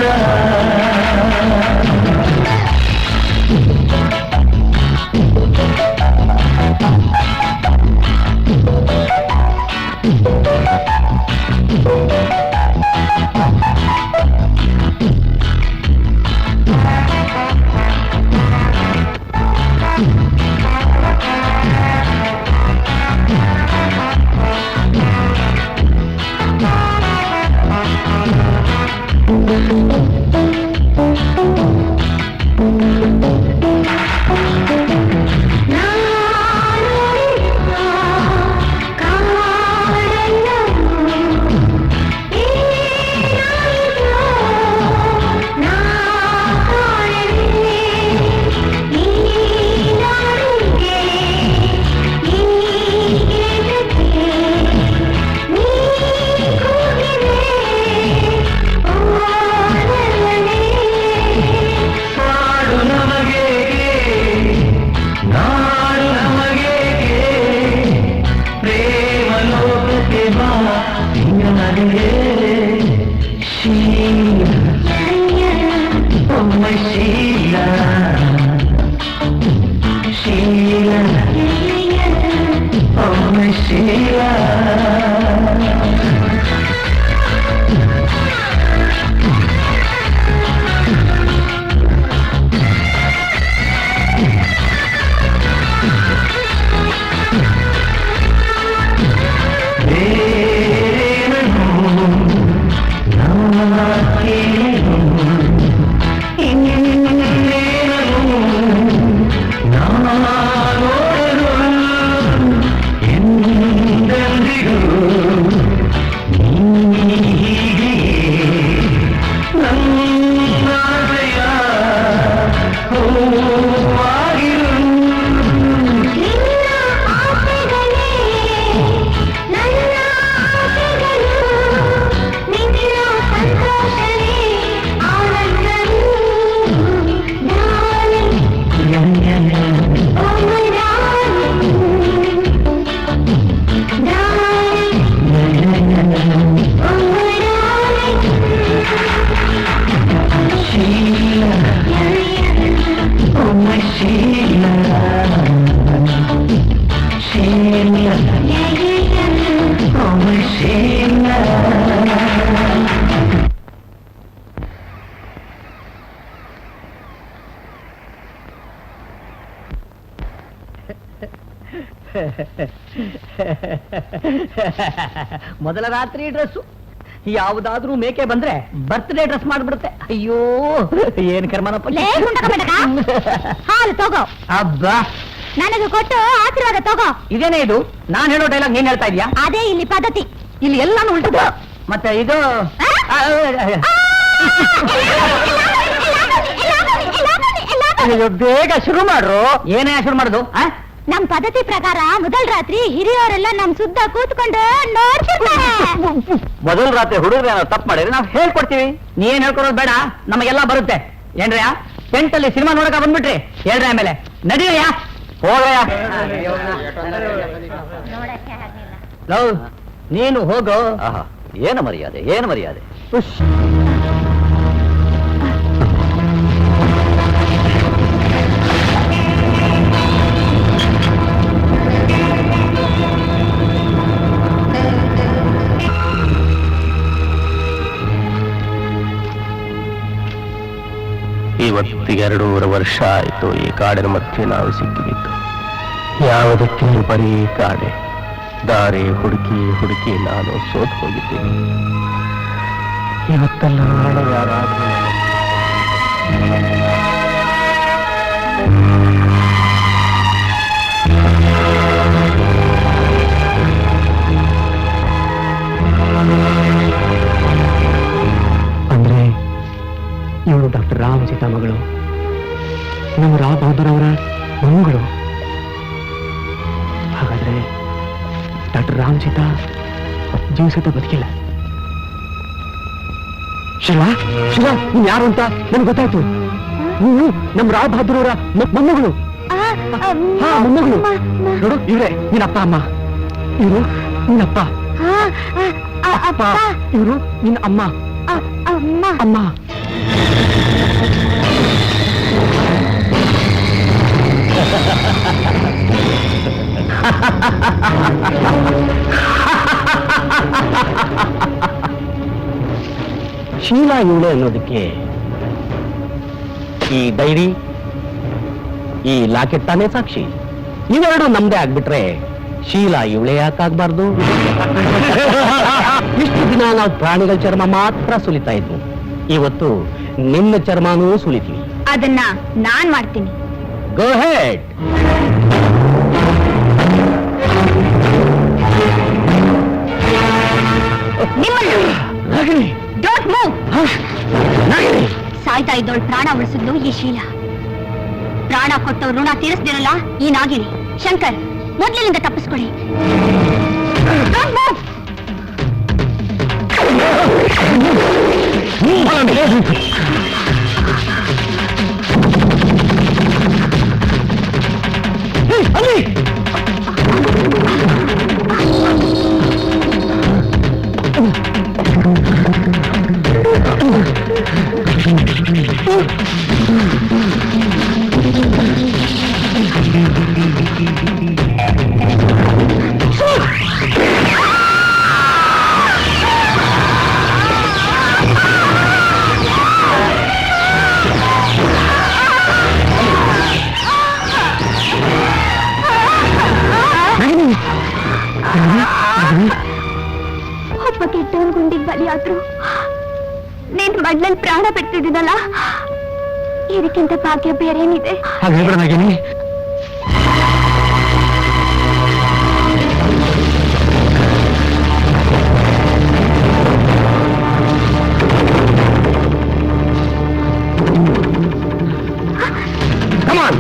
ಮೊದಲ ರಾತ್ರಿ ಡ್ರೆಸ್ಸು ಯಾವುದಾದ್ರೂ ಮೇಕೆ ಬಂದ್ರೆ ಬರ್ತ್ಡೇ ಡ್ರೆಸ್ ಮಾಡ್ಬಿಡುತ್ತೆ. ಅಯ್ಯೋ ಏನ್ ಕರ್ಮನಪ್ಪ. ಹಾಲು ತಗೋ. ಅಬ್ಬಾ ನನಗೆ ಕೊಟ್ಟು ಆಶೀರ್ವಾದ ತಗೋ. ಇದೇನೇ ಇದು? ನಾನ್ ಹೇಳೋ ಡೈಲಾಗ್ ನೀನ್ ಹೇಳ್ತಾ ಇದೀಯಾ? ಅದೇ ಇಲ್ಲಿ ಪದ್ಧತಿ. ಇಲ್ಲಿ ಎಲ್ಲಾನು ಉಲ್ಟದ. ಮತ್ತೆ ಇದು ಅಯ್ಯೋ ಬೇಗ ಶುರು ಮಾಡ್ರು. ಏನೇ ಶುರು ಮಾಡುದು? ನಮ್ ಪದ್ಧತಿ ಪ್ರಕಾರ ಮೊದಲ್ ರಾತ್ರಿ ಹಿರಿಯವರೆಲ್ಲ ನಮ್ ಸುದ್ದ ಕೂತ್ಕೊಂಡು ನೋಡ್ತಿರ್ತಾರೆ. ಮೊದಲ ರಾತ್ರಿ ಹುಡುಗರು ತಪ್ಪು ಮಾಡಿದ್ರೆ ನಾವು ಹೇಳ್ಕೊಡ್ತೀವಿ. ನೀನ್ ಹೇಳ್ಕೊಡೋದು ಬೇಡ, ನಮಗೆಲ್ಲ ಬರುತ್ತೆ. ಏನ್ರಯ್ಯ, ಟೆಂಟಲ್ಲಿ ಸಿನಿಮಾ ನೋಡಕ ಬಂದ್ಬಿಟ್ರಿ ಹೇಳ್ರಿ. ಆಮೇಲೆ ನಡೀರಯ್ಯ, ಹೋಗಯ್ಯ. ಲವ್, ನೀನು ಹೋಗೋ. ಏನು ಮರ್ಯಾದೆ, ಏನು ಮರ್ಯಾದೆ. ಇವತ್ತಿಗೆ 2.5 ವರ್ಷ ಆಯಿತು ಈ ಕಾಡಿನ ಮಧ್ಯೆ ನಾವು ಸಿಕ್ಕಿಬಿದ್ದು. ಯಾವುದಕ್ಕೆ ಬರೀ ಕಾಡೆ. ದಾರಿ ಹುಡುಕಿ ಹುಡುಕಿ ನಾನು ಸೋತು ಹೋಗಿದ್ದೀನಿ. ಇವತ್ತೆಲ್ಲ ನಾಳೆ ಯಾರಾದ್ರೂ ಅಂದ್ರೆ ಇವಳು ಡಾಕ್ಟರ್ ರಾಮ್ ಸೀತಾ ಮಗಳು, ನಮ್ಮ ರಾವ್ ಬಹದ್ದೂರ್ ಅವರ ಮೊಮ್ಮಗಳು. ಹಾಗಾದ್ರೆ ಡಾಕ್ಟರ್ ರಾಮ್ ಸೀತಾ ಜೀವಿಸತ ಬದುಕಿಲ್ಲ. ಶಿವ ಶಿವ, ನೀನ್ ಯಾರು ಅಂತ ನನ್ಗೆ ಗೊತ್ತಾಯ್ತು. ನೀವು ನಮ್ಮ ರಾವ್ ಬಹದ್ದೂರ್ ಅವರ ಮೊಮ್ಮಗಳು. ಹಾ, ಮೊಮ್ಮಗಳು. ನೋಡು, ಇವ್ರೆ ನಿನ್ನ ಅಪ್ಪ ಅಮ್ಮ. ಇವರು ನಿನ್ನಪ್ಪ ಅಪ್ಪ, ಇವರು ನಿನ್ನ ಅಮ್ಮ ಅಮ್ಮ. ಶೀಲಾ ಇವಳೆ ಅನ್ನೋದಕ್ಕೆ ಈ ಡೈರಿ, ಈ ಲಾಕೆಟ್ ತಾನೇ ಸಾಕ್ಷಿ. ಇವೆರಡು ನಮ್ದೇ ಆಗ್ಬಿಟ್ರೆ ಶೀಲಾ ಇವಳೆ ಯಾಕಾಗ್ಬಾರ್ದು? ಇಷ್ಟು ದಿನ ನಾವು ಪ್ರಾಣಿಗಳ ಚರ್ಮ ಮಾತ್ರ ಸುಲಿತಾ ಇದ್ವು. ಇವತ್ತು ನಿನ್ನ ಚರ್ಮನೂ ಸುಲಿತೀವಿ. ಅದನ್ನ ನಾನ್ ಮಾಡ್ತೀನಿ. ಗೋ ಹೆಡ್. Don't move. ಸಾಯ್ತಾ ಇದ್ದವಳು ಪ್ರಾಣ ಉಳಿಸಿದ್ಲು ಈ ಶೀಲಾ. ಪ್ರಾಣ ಕೊಟ್ಟವ್ರು ಋಣ ತೀರಿಸ್ದಿರಲ್ಲ ಈ ನಾಗಿನಿ. ಶಂಕರ್, ಮೊದ್ಲಿನಿಂದ ತಪ್ಪಿಸ್ಕೊಳ್ಳಿ. Don't move. ಒಬ್ಬ ಕೆಟ್ಟವನ್ ಗುಂಡಿಗೆ ಬಲಿಯಾದ್ರು ನೀನ್ ಮಡ್ಲಲ್ಲಿ ಪ್ರಾಣ ಬಿಡ್ತಿದ್ದೀನಲ್ಲ, ಇದಕ್ಕಿಂತ ಭಾಗ್ಯ ಬೇರೇನಿದೆ? ಹಾಗೆ ನಾಗಿನಿ, Come on.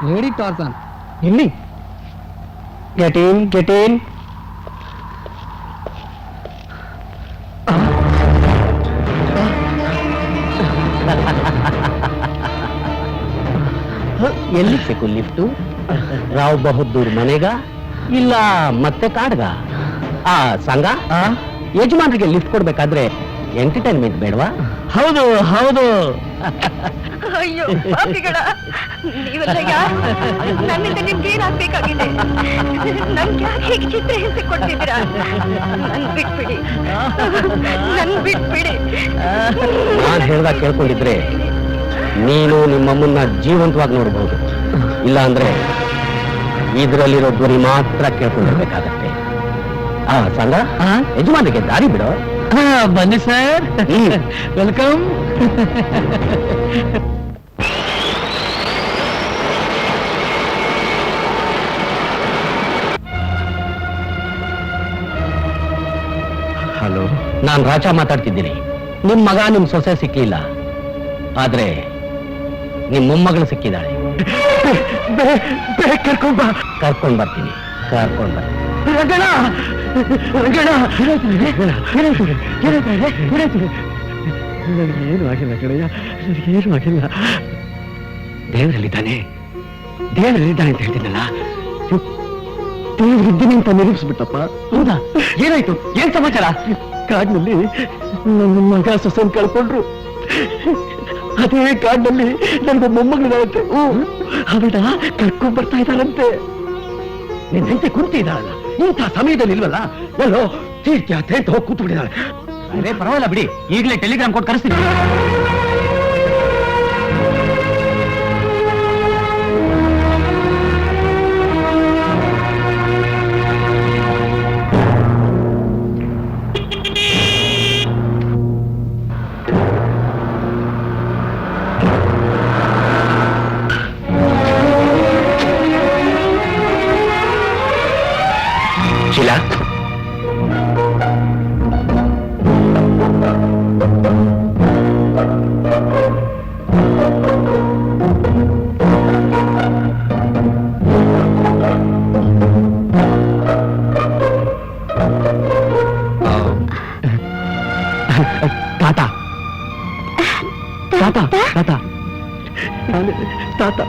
ಲೇಡಿ ಟಾರ್ಜನ್ ಇಲ್ಲಿ ಗೆಟ್ ಇನ್ ಎಲ್ಲಿ ಸಿಕ್ಕು ಲಿಫ್ಟು? ರಾವ್ ಬಹದ್ದೂರ್ ಮನೆಗ ಇಲ್ಲ ಮತ್ತೆ ಕಾಡ್ಗ? ಆ ಸಂಘ ಯಜಮಾನ್ರಿಗೆ ಲಿಫ್ಟ್ ಕೊಡ್ಬೇಕಾದ್ರೆ ಎಂಟರ್ಟೈನ್ಮೆಂಟ್ ಬೇಡವಾ? ಹೌದು ಹೌದು. ಅಯ್ಯೋ ಪಾಪಿಗಳ, ನೀವೆಲ್ಲ ಯಾರು? ನನ್ನಿಂದ ನಿಮ್ಗೆ ಏನಾಗ್ಬೇಕಾಗಿದೆ? ನನ್ಗೆ ಯಾಕೆ ಹೀಗೆ ಚಿತ್ರ ಹಿಂಸೆ ಕೊಡ್ತಿದ್ದೀರಾ? ನನ್ ಬಿಟ್ಬಿಡಿ, ನನ್ ಬಿಟ್ಬಿಡಿ. ನಾನ್ ಹೇಳ್ದಾಗ ಕೇಳ್ಕೊಂಡಿದ್ರೆ ನೀನು ನಿಮ್ಮಮ್ಮನ್ನ ಜೀವಂತವಾಗಿ ನೋಡಬಹುದು. ಇಲ್ಲ ಅಂದ್ರೆ ಇದರಲ್ಲಿರೋ ಧ್ವನಿ ಮಾತ್ರ ಕೇಳ್ಕೊಂಡಿರ್ಬೇಕಾಗತ್ತೆ. ಆ ಸಂಘ ಯಜಮಾನಿಗೆ ದಾರಿ ಬಿಡೋ. ಬನ್ನಿ ಸರ್, ವೆಲ್ಕಮ್. ಹಲೋ, ನಾನ್ ರಾಜ ಮಾತಾಡ್ತಿದ್ದೀನಿ. ನಿಮ್ ಮಗ ನಿಮ್ ಸೊಸೆ ಸಿಕ್ಲಿಲ್ಲ, ಆದ್ರೆ ನಿಮ್ ಮೊಮ್ಮಗಳು ಸಿಕ್ಕಿದ್ದಾಳೆ. ಕರ್ಕೊಂಡ್ ಬರ್ತೀನಿ. ರಂಗಣ್ಣ, ನನಗೇನು ಆಗಿಲ್ಲ ಕಣಯ್ಯ, ನನಗೇನು ಆಗಿಲ್ಲ. ದೇವರಲ್ಲಿದ್ದಾನೆ ಅಂತ ಹೇಳ್ತೀನಲ್ಲ, ದೇವರಿದ್ದೀನಿ ಅಂತ ನಿರೂಪಿಸ್ಬಿಟ್ಟಪ್ಪ. ಹೌದಾ? ಏನಾಯ್ತು? ಏನ್ ಸಮಾಚಾರ? ಕಾಡಿನಲ್ಲಿ ನನ್ನ ಮಗ ಸೊಸೆನ್ ಕಳ್ಕೊಂಡ್ರು. ಅದೇ ಕಾಡಿನಲ್ಲಿ ನನಗೆ ಮೊಮ್ಮಗಳಿದಾರಂತೆ. ಅವಳ ಕರ್ಕೊಂಡ್ ಬರ್ತಾ ಇದ್ದಾರಂತೆ. ನಿನ್ ಹೆಂಡತಿ ಕುಂತಿ ಇದ್ದಾಳಲ್ಲ, ಇಂಥ ಸಮಯದಲ್ಲಿ ಇಲ್ವಲ್ಲ, ಎಲ್ಲೋ ತೀರ್ಥಯಾತ್ರೆ ಅಂತ ಹೋಗಿ ಕೂತು ಬಿಟ್ಟಿದ್ದಾಳೆ. ಅದೇ ಪರವಾಗಿಲ್ಲ ಬಿಡಿ, ಈಗಲೇ ಟೆಲಿಗ್ರಾಮ್ ಕೊಟ್ಟು ಕಳಿಸ್ತೀನಿ. ಶೀಲಾ, ತಾತ ತಾತ ತಾತ ತಾತ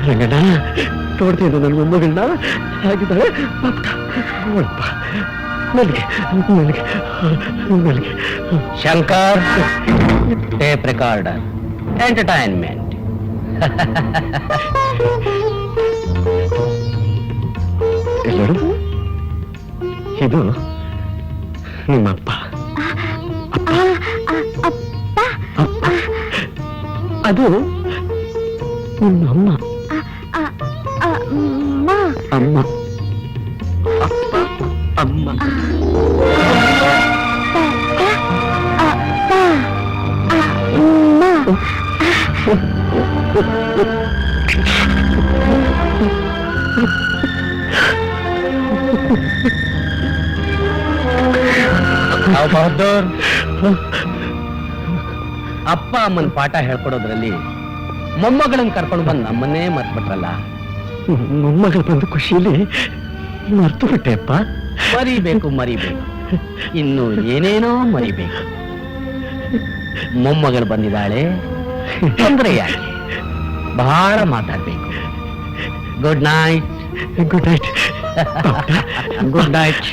ರಂಗಣ್ಣ, ನೋಡ್ತೀನಿ ನನ್ನ ಮೊಮ್ಮಗಳನ್ನ ಆಗಿದ್ದಾಳೆ. Shankar, tape recorder, entertainment. ಎಲ್ಲರೂ ಇದು ನಿಮ್ಮಪ್ಪ. ಅದು ನಿಮ್ಮಮ್ಮ. ಅಮ್ಮ, ಅಪ್ಪ, ಅಮ್ಮ. ಬಹದ್ದೂರ್, ಅಪ್ಪ ಅಮ್ಮನ ಪಾಠ ಹೇಳ್ಕೊಡೋದ್ರಲ್ಲಿ ಮೊಮ್ಮಗಳನ್ನ ಕರ್ಕೊಂಡು ಬಂದು ನಮ್ಮನ್ನೇ ಮರ್ತ್ಬಿಟ್ರಲ್ಲ. ಮೊಮ್ಮಗಳು ಬಂದ ಖುಷಿಯಲ್ಲಿ ಮರ್ತು ಬಿಟ್ಟೆ ಅಪ್ಪ. ಮರಿಬೇಕು, ಇನ್ನು ಏನೇನೋ ಮರಿಬೇಕು. ಮೊಮ್ಮಗಳು ಬಂದಿದ್ದಾಳೆ, ತೊಂದರೆ ಯಾಕೆ? ಬಹಳ ಮಾತಾಡ್ಬೇಕು. Good night. Good night. Good night.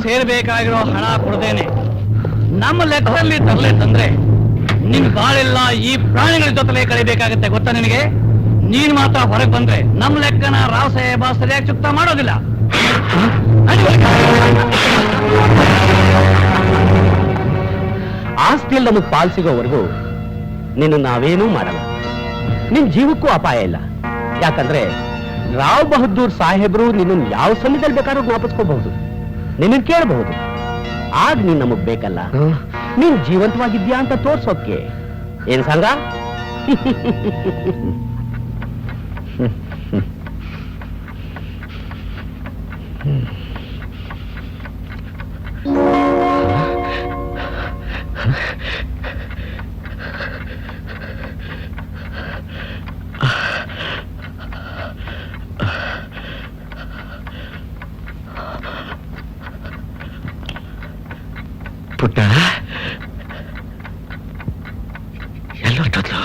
ಸೇರ್ಬೇಕಾಗಿರೋ ಹಣ ಕೊಡದೇನೆ ನಮ್ಮ ಲೆಕ್ಕದಲ್ಲಿ ತರಲೆ ತಂದ್ರೆ ನಿನ್ ಬಾಳೆಲ್ಲ ಈ ಪ್ರಾಣಿಗಳ ಜೊತೆಲೆ ಕಳಿಬೇಕಾಗತ್ತೆ, ಗೊತ್ತಾ ನಿನಗೆ? ನೀನ್ ಮಾತ್ರ ಹೊರಗೆ ಬಂದ್ರೆ ನಮ್ಮ ಲೆಕ್ಕನ ರಾವ್ ಸಾಹೇಬ ಸರಿಯಾಗಿ ಚುಕ್ತ ಮಾಡೋದಿಲ್ಲ. ಆಸ್ತಿಯಲ್ಲಿ ನಮಗ್ ಪಾಲ್ ಸಿಗೋವರೆಗೂ ನಿನ್ನ ನಾವೇನೂ ಮಾಡಲ್ಲ. ನಿನ್ ಜೀವಕ್ಕೂ ಅಪಾಯ ಇಲ್ಲ. ಯಾಕಂದ್ರೆ ರಾವ್ ಬಹದ್ದೂರ್ ಸಾಹೇಬ್ರು ನಿನ್ನ ಯಾವ ಸಮಯದಲ್ಲಿ ಬೇಕಾದ್ರೂ ಜ್ಞಾಪಿಸ್ಕೋಬಹುದು, ನಿನ್ನ ಕೇಳಬಹುದು. ಆಗ ನೀನ್ ನಮಗ್ ಬೇಕಲ್ಲ, ನೀನ್ ಜೀವಂತವಾಗಿದ್ಯಾ ಅಂತ ತೋರ್ಸೋಕೆ. ಏನ್ ಸಂಘ? ಪುಟ್ಟ ಎಲ್ಲೊಟ್ಟದ್ಲು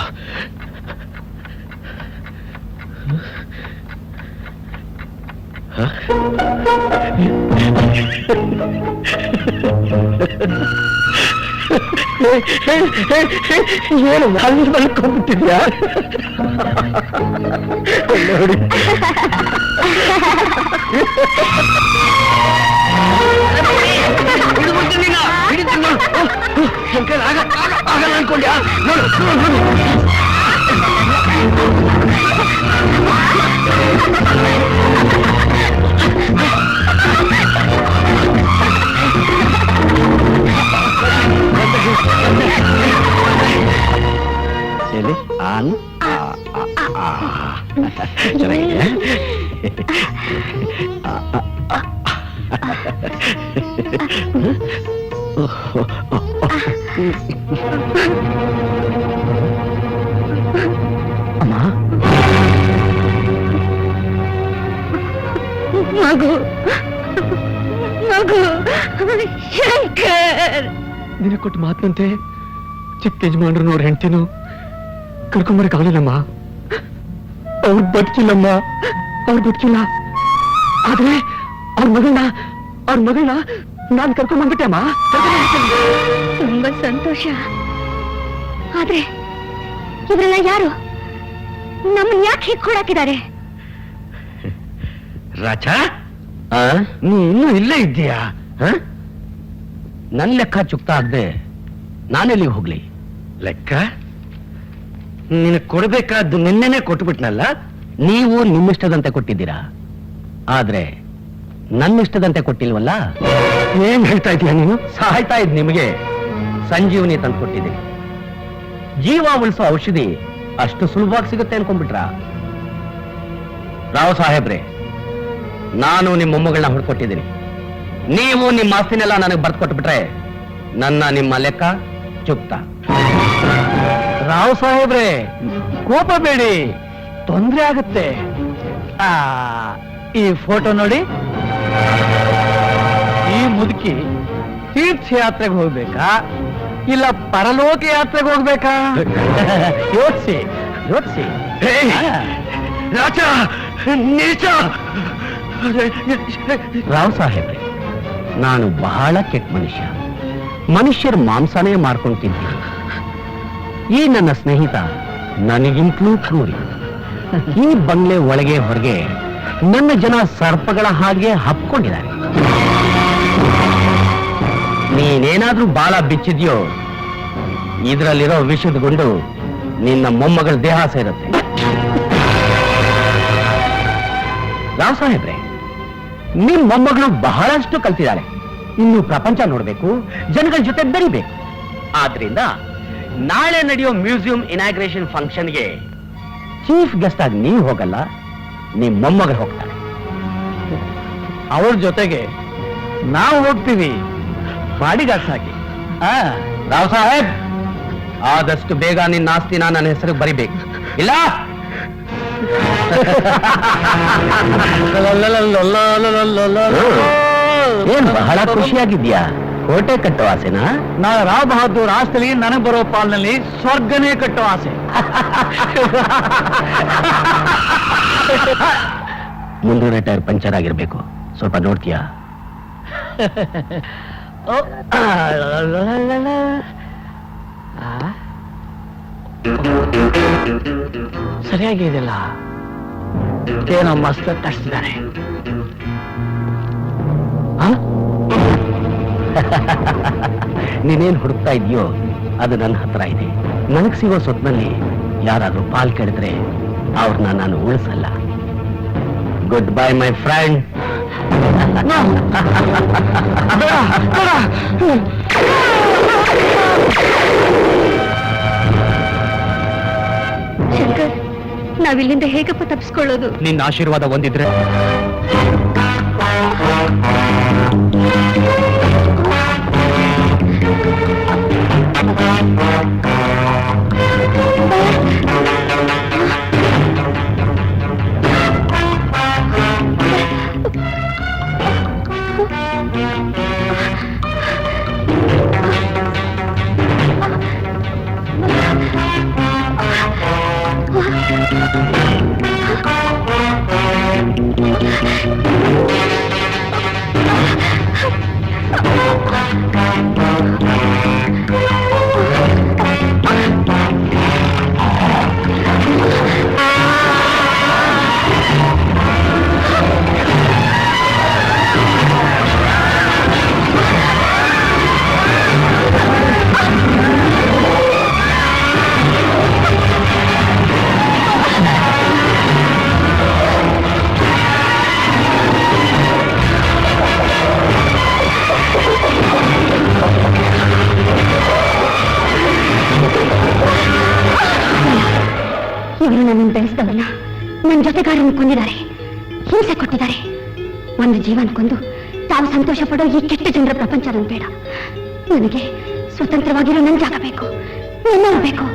ಏನು ಅಲ್ಲಿ ಮಲ್ಕೊಂಡ್ಬಿಟ್ಟಿದ್ಯಾ ನೋಡಿ ಶಂಕರ್ ಆಗಲ್ಲ ಅನ್ಕೊಂಡ್ಯಾ ನೋಡು ನೋಡು ಎಲ್ಲಿ ಆನ್ ಚೆನ್ನಾಗಿದೆ ಅಮ್ಮ ಮಗು ಮಗು ಶಂಕರ್ ನಿನ ಕೊಟ್ಟು ಮಾತಂತೆ ಚಿಕ್ಕ ಯಜಮಾನ್ರು ನೋಡ್ ಹೆಂಡ್ತಿನು ಕರ್ಕೊಂಬರಕ್ ಆಗಲಿಲ್ಲಮ್ಮ. ಅವ್ರು ಬದುಕಿಲ್ಲಮ್ಮ, ಅವ್ರು ಬದುಕಿಲ್ಲ. ಆದ್ರೆ ಅವ್ರ ಮಗಳನ್ನ ನಾನ್ ಕರ್ಕೊಂಡ್ಬಂದ್ಬಿಟ್ಟೆ ಅಮ್ಮ. ತುಂಬಾ ಸಂತೋಷ. ಆದ್ರೆ ಇವರೆಲ್ಲ ಯಾರು? ನಮ್ಮನ್ನ ಯಾಕೆ ಹೀಗೆ ಕೂಡಾಕಿದ್ದಾರೆ? ರಾಜ, ನೀ ಇನ್ನೂ ಇಲ್ಲೇ ಇದ್ದೀಯಾ? ನನ್ ಲೆಕ್ಕ ಚುಕ್ತ ಆಗದೆ ನಾನೆಲ್ಲಿಗೆ ಹೋಗ್ಲಿ? ಲೆಕ್ಕ ನಿನಗೆ ಕೊಡ್ಬೇಕಾದ್ದು ನಿನ್ನೆನೆ ಕೊಟ್ಬಿಟ್ನಲ್ಲ. ನೀವು ನಿಮ್ಮಿಷ್ಟದಂತೆ ಕೊಟ್ಟಿದ್ದೀರಾ, ಆದ್ರೆ ನನ್ನಿಷ್ಟದಂತೆ ಕೊಟ್ಟಿಲ್ವಲ್ಲ. ಏನ್ ಹೇಳ್ತಾ ಇದೀಯ ನೀನು? ಸಾಯ್ತಾ ಇದ್ ನಿಮಗೆ ಸಂಜೀವನಿ ತಂದು ಕೊಟ್ಟಿದ್ದೀನಿ. ಜೀವ ಉಳಿಸೋ ಔಷಧಿ ಅಷ್ಟು ಸುಲಭವಾಗಿ ಸಿಗುತ್ತೆ ಅನ್ಕೊಂಡ್ಬಿಟ್ರ? ರಾವ್ ಸಾಹೇಬ್ರೆ, ನಾನು ನಿಮ್ಮ ಮೊಮ್ಮಗಳನ್ನ ಹುಡ್ಕೊಟ್ಟಿದ್ದೀನಿ. ನೀವು ನಿಮ್ಮ ಆಸ್ತಿನೆಲ್ಲ ನನಗೆ ಬರ್ದು ಕೊಟ್ಬಿಟ್ರೆ ನಿಮ್ಮ ಲೆಕ್ಕ ಚುಕ್ತ. ರಾವ್ ಸಾಹೇಬ್ರೆ, ಕೋಪ ಬೇಡಿ, ತೊಂದ್ರೆ ಆಗತ್ತೆ. ಈ ಫೋಟೋ ನೋಡಿ. ಈ ಮುದುಕಿ ತೀರ್ಥಯಾತ್ರೆಗೆ ಹೋಗ್ಬೇಕಾ ಇಲ್ಲ ಪರಲೋಕ ಯಾತ್ರೆಗೆ ಹೋಗ್ಬೇಕಾ? ಯೋಚಿಸಿ ಯೋಚಿಸಿ. ರಾಜ ನೀಚ. ರಾವ್ ಸಾಹೇಬ್ರೆ, ನಾನು ಬಹಳ ಕೆಟ್ಟ ಮನುಷ್ಯರ ಮಾಂಸನೇ ಮಾಡ್ಕೊಂಡು ತಿಂತೀನಿ. ಈ ನನ್ನ ಸ್ನೇಹಿತ ನನಗಿಂತಲೂ ಕ್ರೂರಿ. ಈ ಬಂಗ್ಲೆ ಒಳಗೆ ಹೊರಗೆ ನನ್ನ ಜನ ಸರ್ಪಗಳ ಹಾಗೆ ಹಬ್ಕೊಂಡಿದ್ದಾರೆ. ನೀನೇನಾದ್ರೂ ಬಾಲ ಬಿಚ್ಚಿದ್ಯೋ ಇದರಲ್ಲಿರೋ ವಿಷದ ಗುಂಡು ನಿನ್ನ ಮೊಮ್ಮಗಳ ದೇಹ ಸೇರುತ್ತೆ. ರಾವ್ ಸಾಹೇಬ್ರೆ, ನಿಮ್ ಮೊಮ್ಮಗಳು ಬಹಳಷ್ಟು ಕಲ್ತಿದ್ದಾಳೆ. ಇನ್ನು ಪ್ರಪಂಚ ನೋಡ್ಬೇಕು, ಜನಗಳ ಜೊತೆ ಬೆರಿಬೇಕು. ಆದ್ರಿಂದ ನಾಳೆ ನಡೆಯೋ ಮ್ಯೂಸಿಯಂ ಇನಾಗ್ರೇಷನ್ ಫಂಕ್ಷನ್ಗೆ ಚೀಫ್ ಗೆಸ್ಟ್ ಆಗಿ ನೀವು ಹೋಗಲ್ಲ, ನಿಮ್ ಮೊಮ್ಮಗಳು ಹೋಗ್ತಾಳೆ. ಅವ್ರ ಜೊತೆಗೆ ನಾವು ಹೋಗ್ತೀವಿ, ಬಾಡಿಗಾರ್ಡ್ಸ್ ಹಾಕಿ. ರಾವ್ ಸಾಹೇಬ್, ಆದಷ್ಟು ಬೇಗ ನಿನ್ನ ಆಸ್ತಿನ ನನ್ನ ಹೆಸರಿಗೆ ಬರಿಬೇಕು, ಇಲ್ಲ ಏನ್ ಬಹಳ ಖುಷಿಯಾಗಿದ್ಯಾ? ಕೋಟೆ ಕಟ್ಟೋ ಆಸೆನಾ? ನಾಳೆ ರಾವ್ ಬಹದ್ದೂರ್ ಆಸ್ತಿಲಿ ನನಗೆ ಬರೋ ಪಾಲ್ನಲ್ಲಿ ಸ್ವರ್ಗನೇ ಕಟ್ಟೋ ಆಸೆ. ಮುಂದಿನ ಟೈರ್ ಪಂಚರ್ ಆಗಿರ್ಬೇಕು, ಸ್ವಲ್ಪ ನೋಡ್ತೀಯಾ? ಸರಿಯಾಗಿದೆಯಲ್ಲ, ಏನೋ ಮಸ್ತ್ ತರಿಸಿದ್ದಾರೆ. ನೀನೇನ್ ಹುಡುಕ್ತಾ ಇದೆಯೋ ಅದು ನನ್ನ ಹತ್ರ ಇದೆ. ನನಗ್ ಸಿಗೋ ಸ್ವತ್ನಲ್ಲಿ ಯಾರಾದ್ರೂ ಪಾಲ್ ಕೆಡಿದ್ರೆ ಅವ್ರನ್ನ ನಾನು ಉಳಿಸಲ್ಲ. Goodbye my friend. ನಾವಿಲ್ಲಿಂದ ಹೇಗಪ್ಪ ತಪ್ಪಿಸ್ಕೊಳ್ಳೋದು? ನಿನ್ನ ಆಶೀರ್ವಾದ ಒಂದಿದ್ರೆ ಇವರು ನನ್ನನ್ನು ಬೆಳೆಸಿದವರನ್ನ ನನ್ನ ಜೊತೆಗಾರನ್ನು ಕೊಂದಿದ್ದಾರೆ, ಹಿಂಸೆ ಕೊಟ್ಟಿದ್ದಾರೆ. ಒಂದು ಜೀವನ ಕೊಂದು ತಾವು ಸಂತೋಷ ಪಡೋ ಈ ಕೆಟ್ಟ ಜನರ ಪ್ರಪಂಚ ನನ್ ಬೇಡ. ನನಗೆ ಸ್ವತಂತ್ರವಾಗಿರೋ ನನ್ನ ಜಾಗ ಬೇಕು, ನನ್ನವರು ಬೇಕು.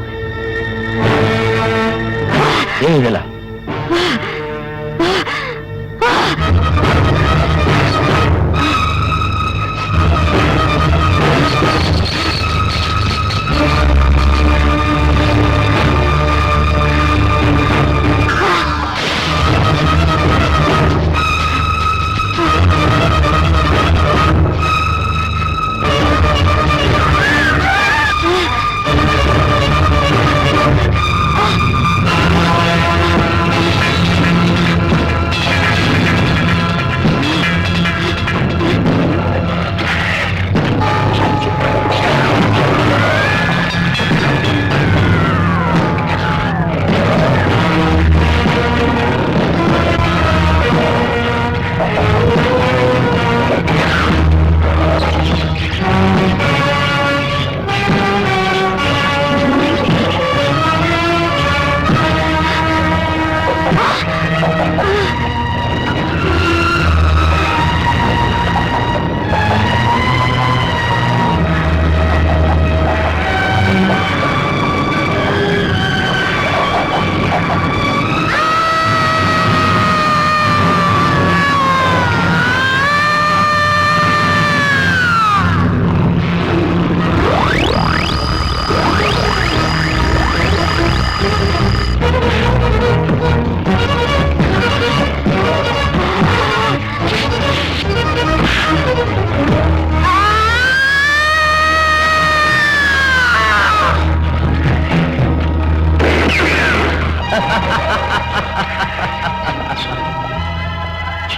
ಏನಿಲ್ಲ,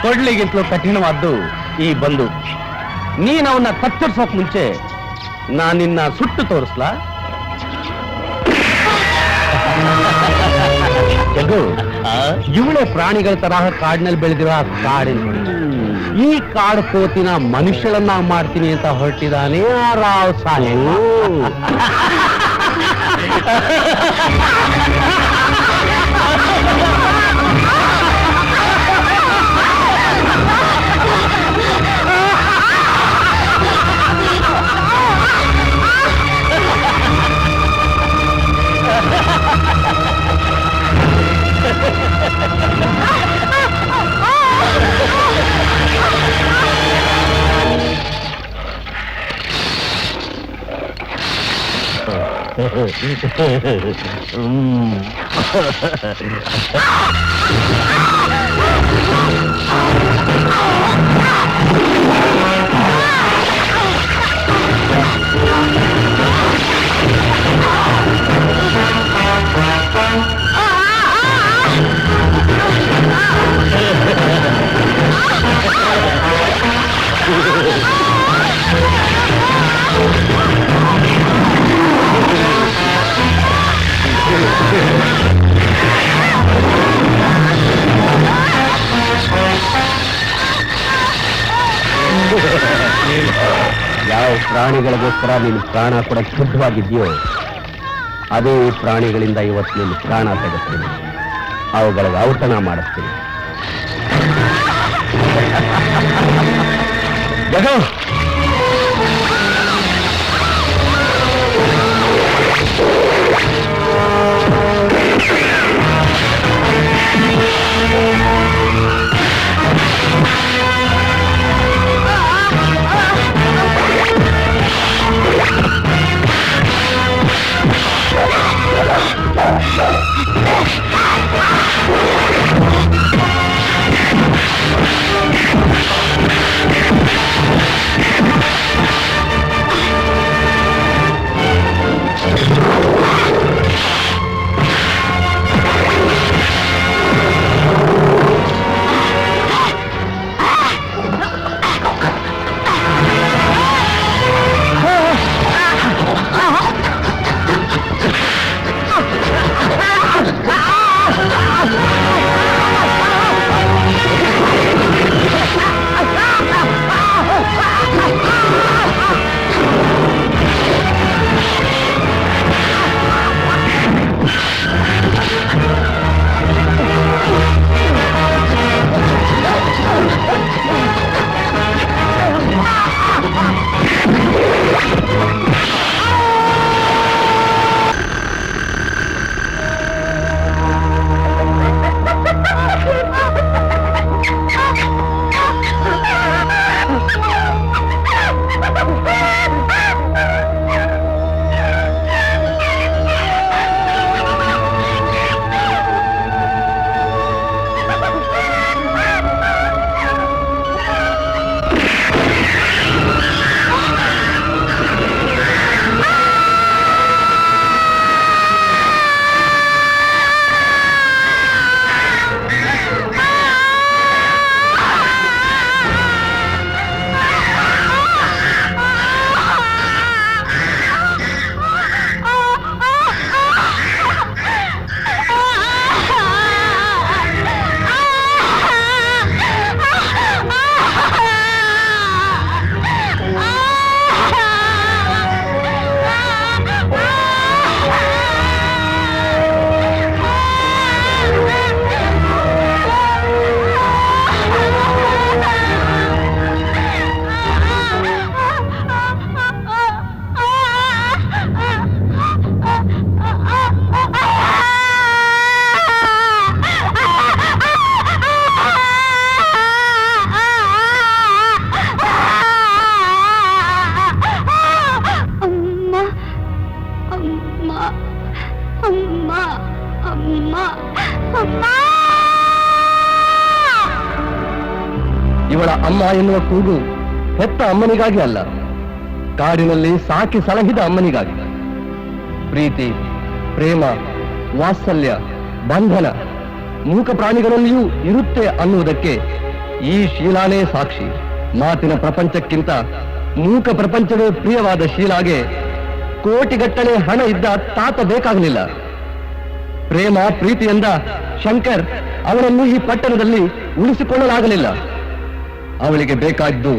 ಕೊಡ್ಲಿಗಿಂತಲೂ ಕಠಿಣವಾದ್ದು ಈ ಬಂದು. ನೀನ್ ಅವನ್ನ ಕತ್ತರಿಸೋಕ್ ಮುಂಚೆ ನಾನಿನ್ನ ಸುಟ್ಟು ತೋರಿಸ್ಲಾ? ಇವಳೆ ಪ್ರಾಣಿಗಳ ತರಹ ಕಾಡಿನಲ್ಲಿ ಬೆಳೆದಿರೋ ಕಾಡಿನ ಈ ಕಾಡು ಕೋತಿನ ಮನುಷ್ಯಳನ್ನ ಮಾಡ್ತೀನಿ ಅಂತ ಹೊರಟಿದಾನೆ ಆ ರಾವ್ ಸಾಹೇಬ್. ಯಾವ ಪ್ರಾಣಿಗಳಿಗೋಸ್ಕರ ನೀನು ಪ್ರಾಣ ಕೂಡ ಸಿದ್ಧವಾಗಿದ್ಯೋ ಅದೇ ಪ್ರಾಣಿಗಳಿಂದ ಇವತ್ತು ನೀನು ಪ್ರಾಣ ತೆಗೆಸ್ತೀನಿ. ಅವುಗಳಿಗೆ ಔತಣ ಮಾಡಿಸ್ತೀನಿ. ಜಗೋ ಇವಳ ಅಮ್ಮ ಎನ್ನುವ ಕೂಗು ಹೆತ್ತ ಅಮ್ಮನಿಗಾಗಿ ಅಲ್ಲ, ಕಾಡಿನಲ್ಲಿ ಸಾಕಿ ಸಲಹಿದ ಅಮ್ಮನಿಗಾಗಿ. ಪ್ರೀತಿ, ಪ್ರೇಮ, ವಾತ್ಸಲ್ಯ, ಬಂಧನ ಮೂಕ ಪ್ರಾಣಿಗಳಲ್ಲಿಯೂ ಇರುತ್ತೆ ಅನ್ನುವುದಕ್ಕೆ ಈ ಶೀಲಾನೇ ಸಾಕ್ಷಿ. ಮಾತಿನ ಪ್ರಪಂಚಕ್ಕಿಂತ ಮೂಕ ಪ್ರಪಂಚವೇ ಪ್ರಿಯವಾದ ಶೀಲಾಗೆ ಕೋಟಿಗಟ್ಟಲೆ ಹಣ ಇದ್ದ ತಾತ ಬೇಕಾಗಲಿಲ್ಲ. ಪ್ರೇಮ ಪ್ರೀತಿಯಿಂದ ಶಂಕರ್ ಅವನನ್ನು ಈ ಪಟ್ಟಣದಲ್ಲಿ ಉಳಿಸಿಕೊಳ್ಳಲಾಗಲಿಲ್ಲ. ಅವಳಿಗೆ ಬೇಕಾದ್ದು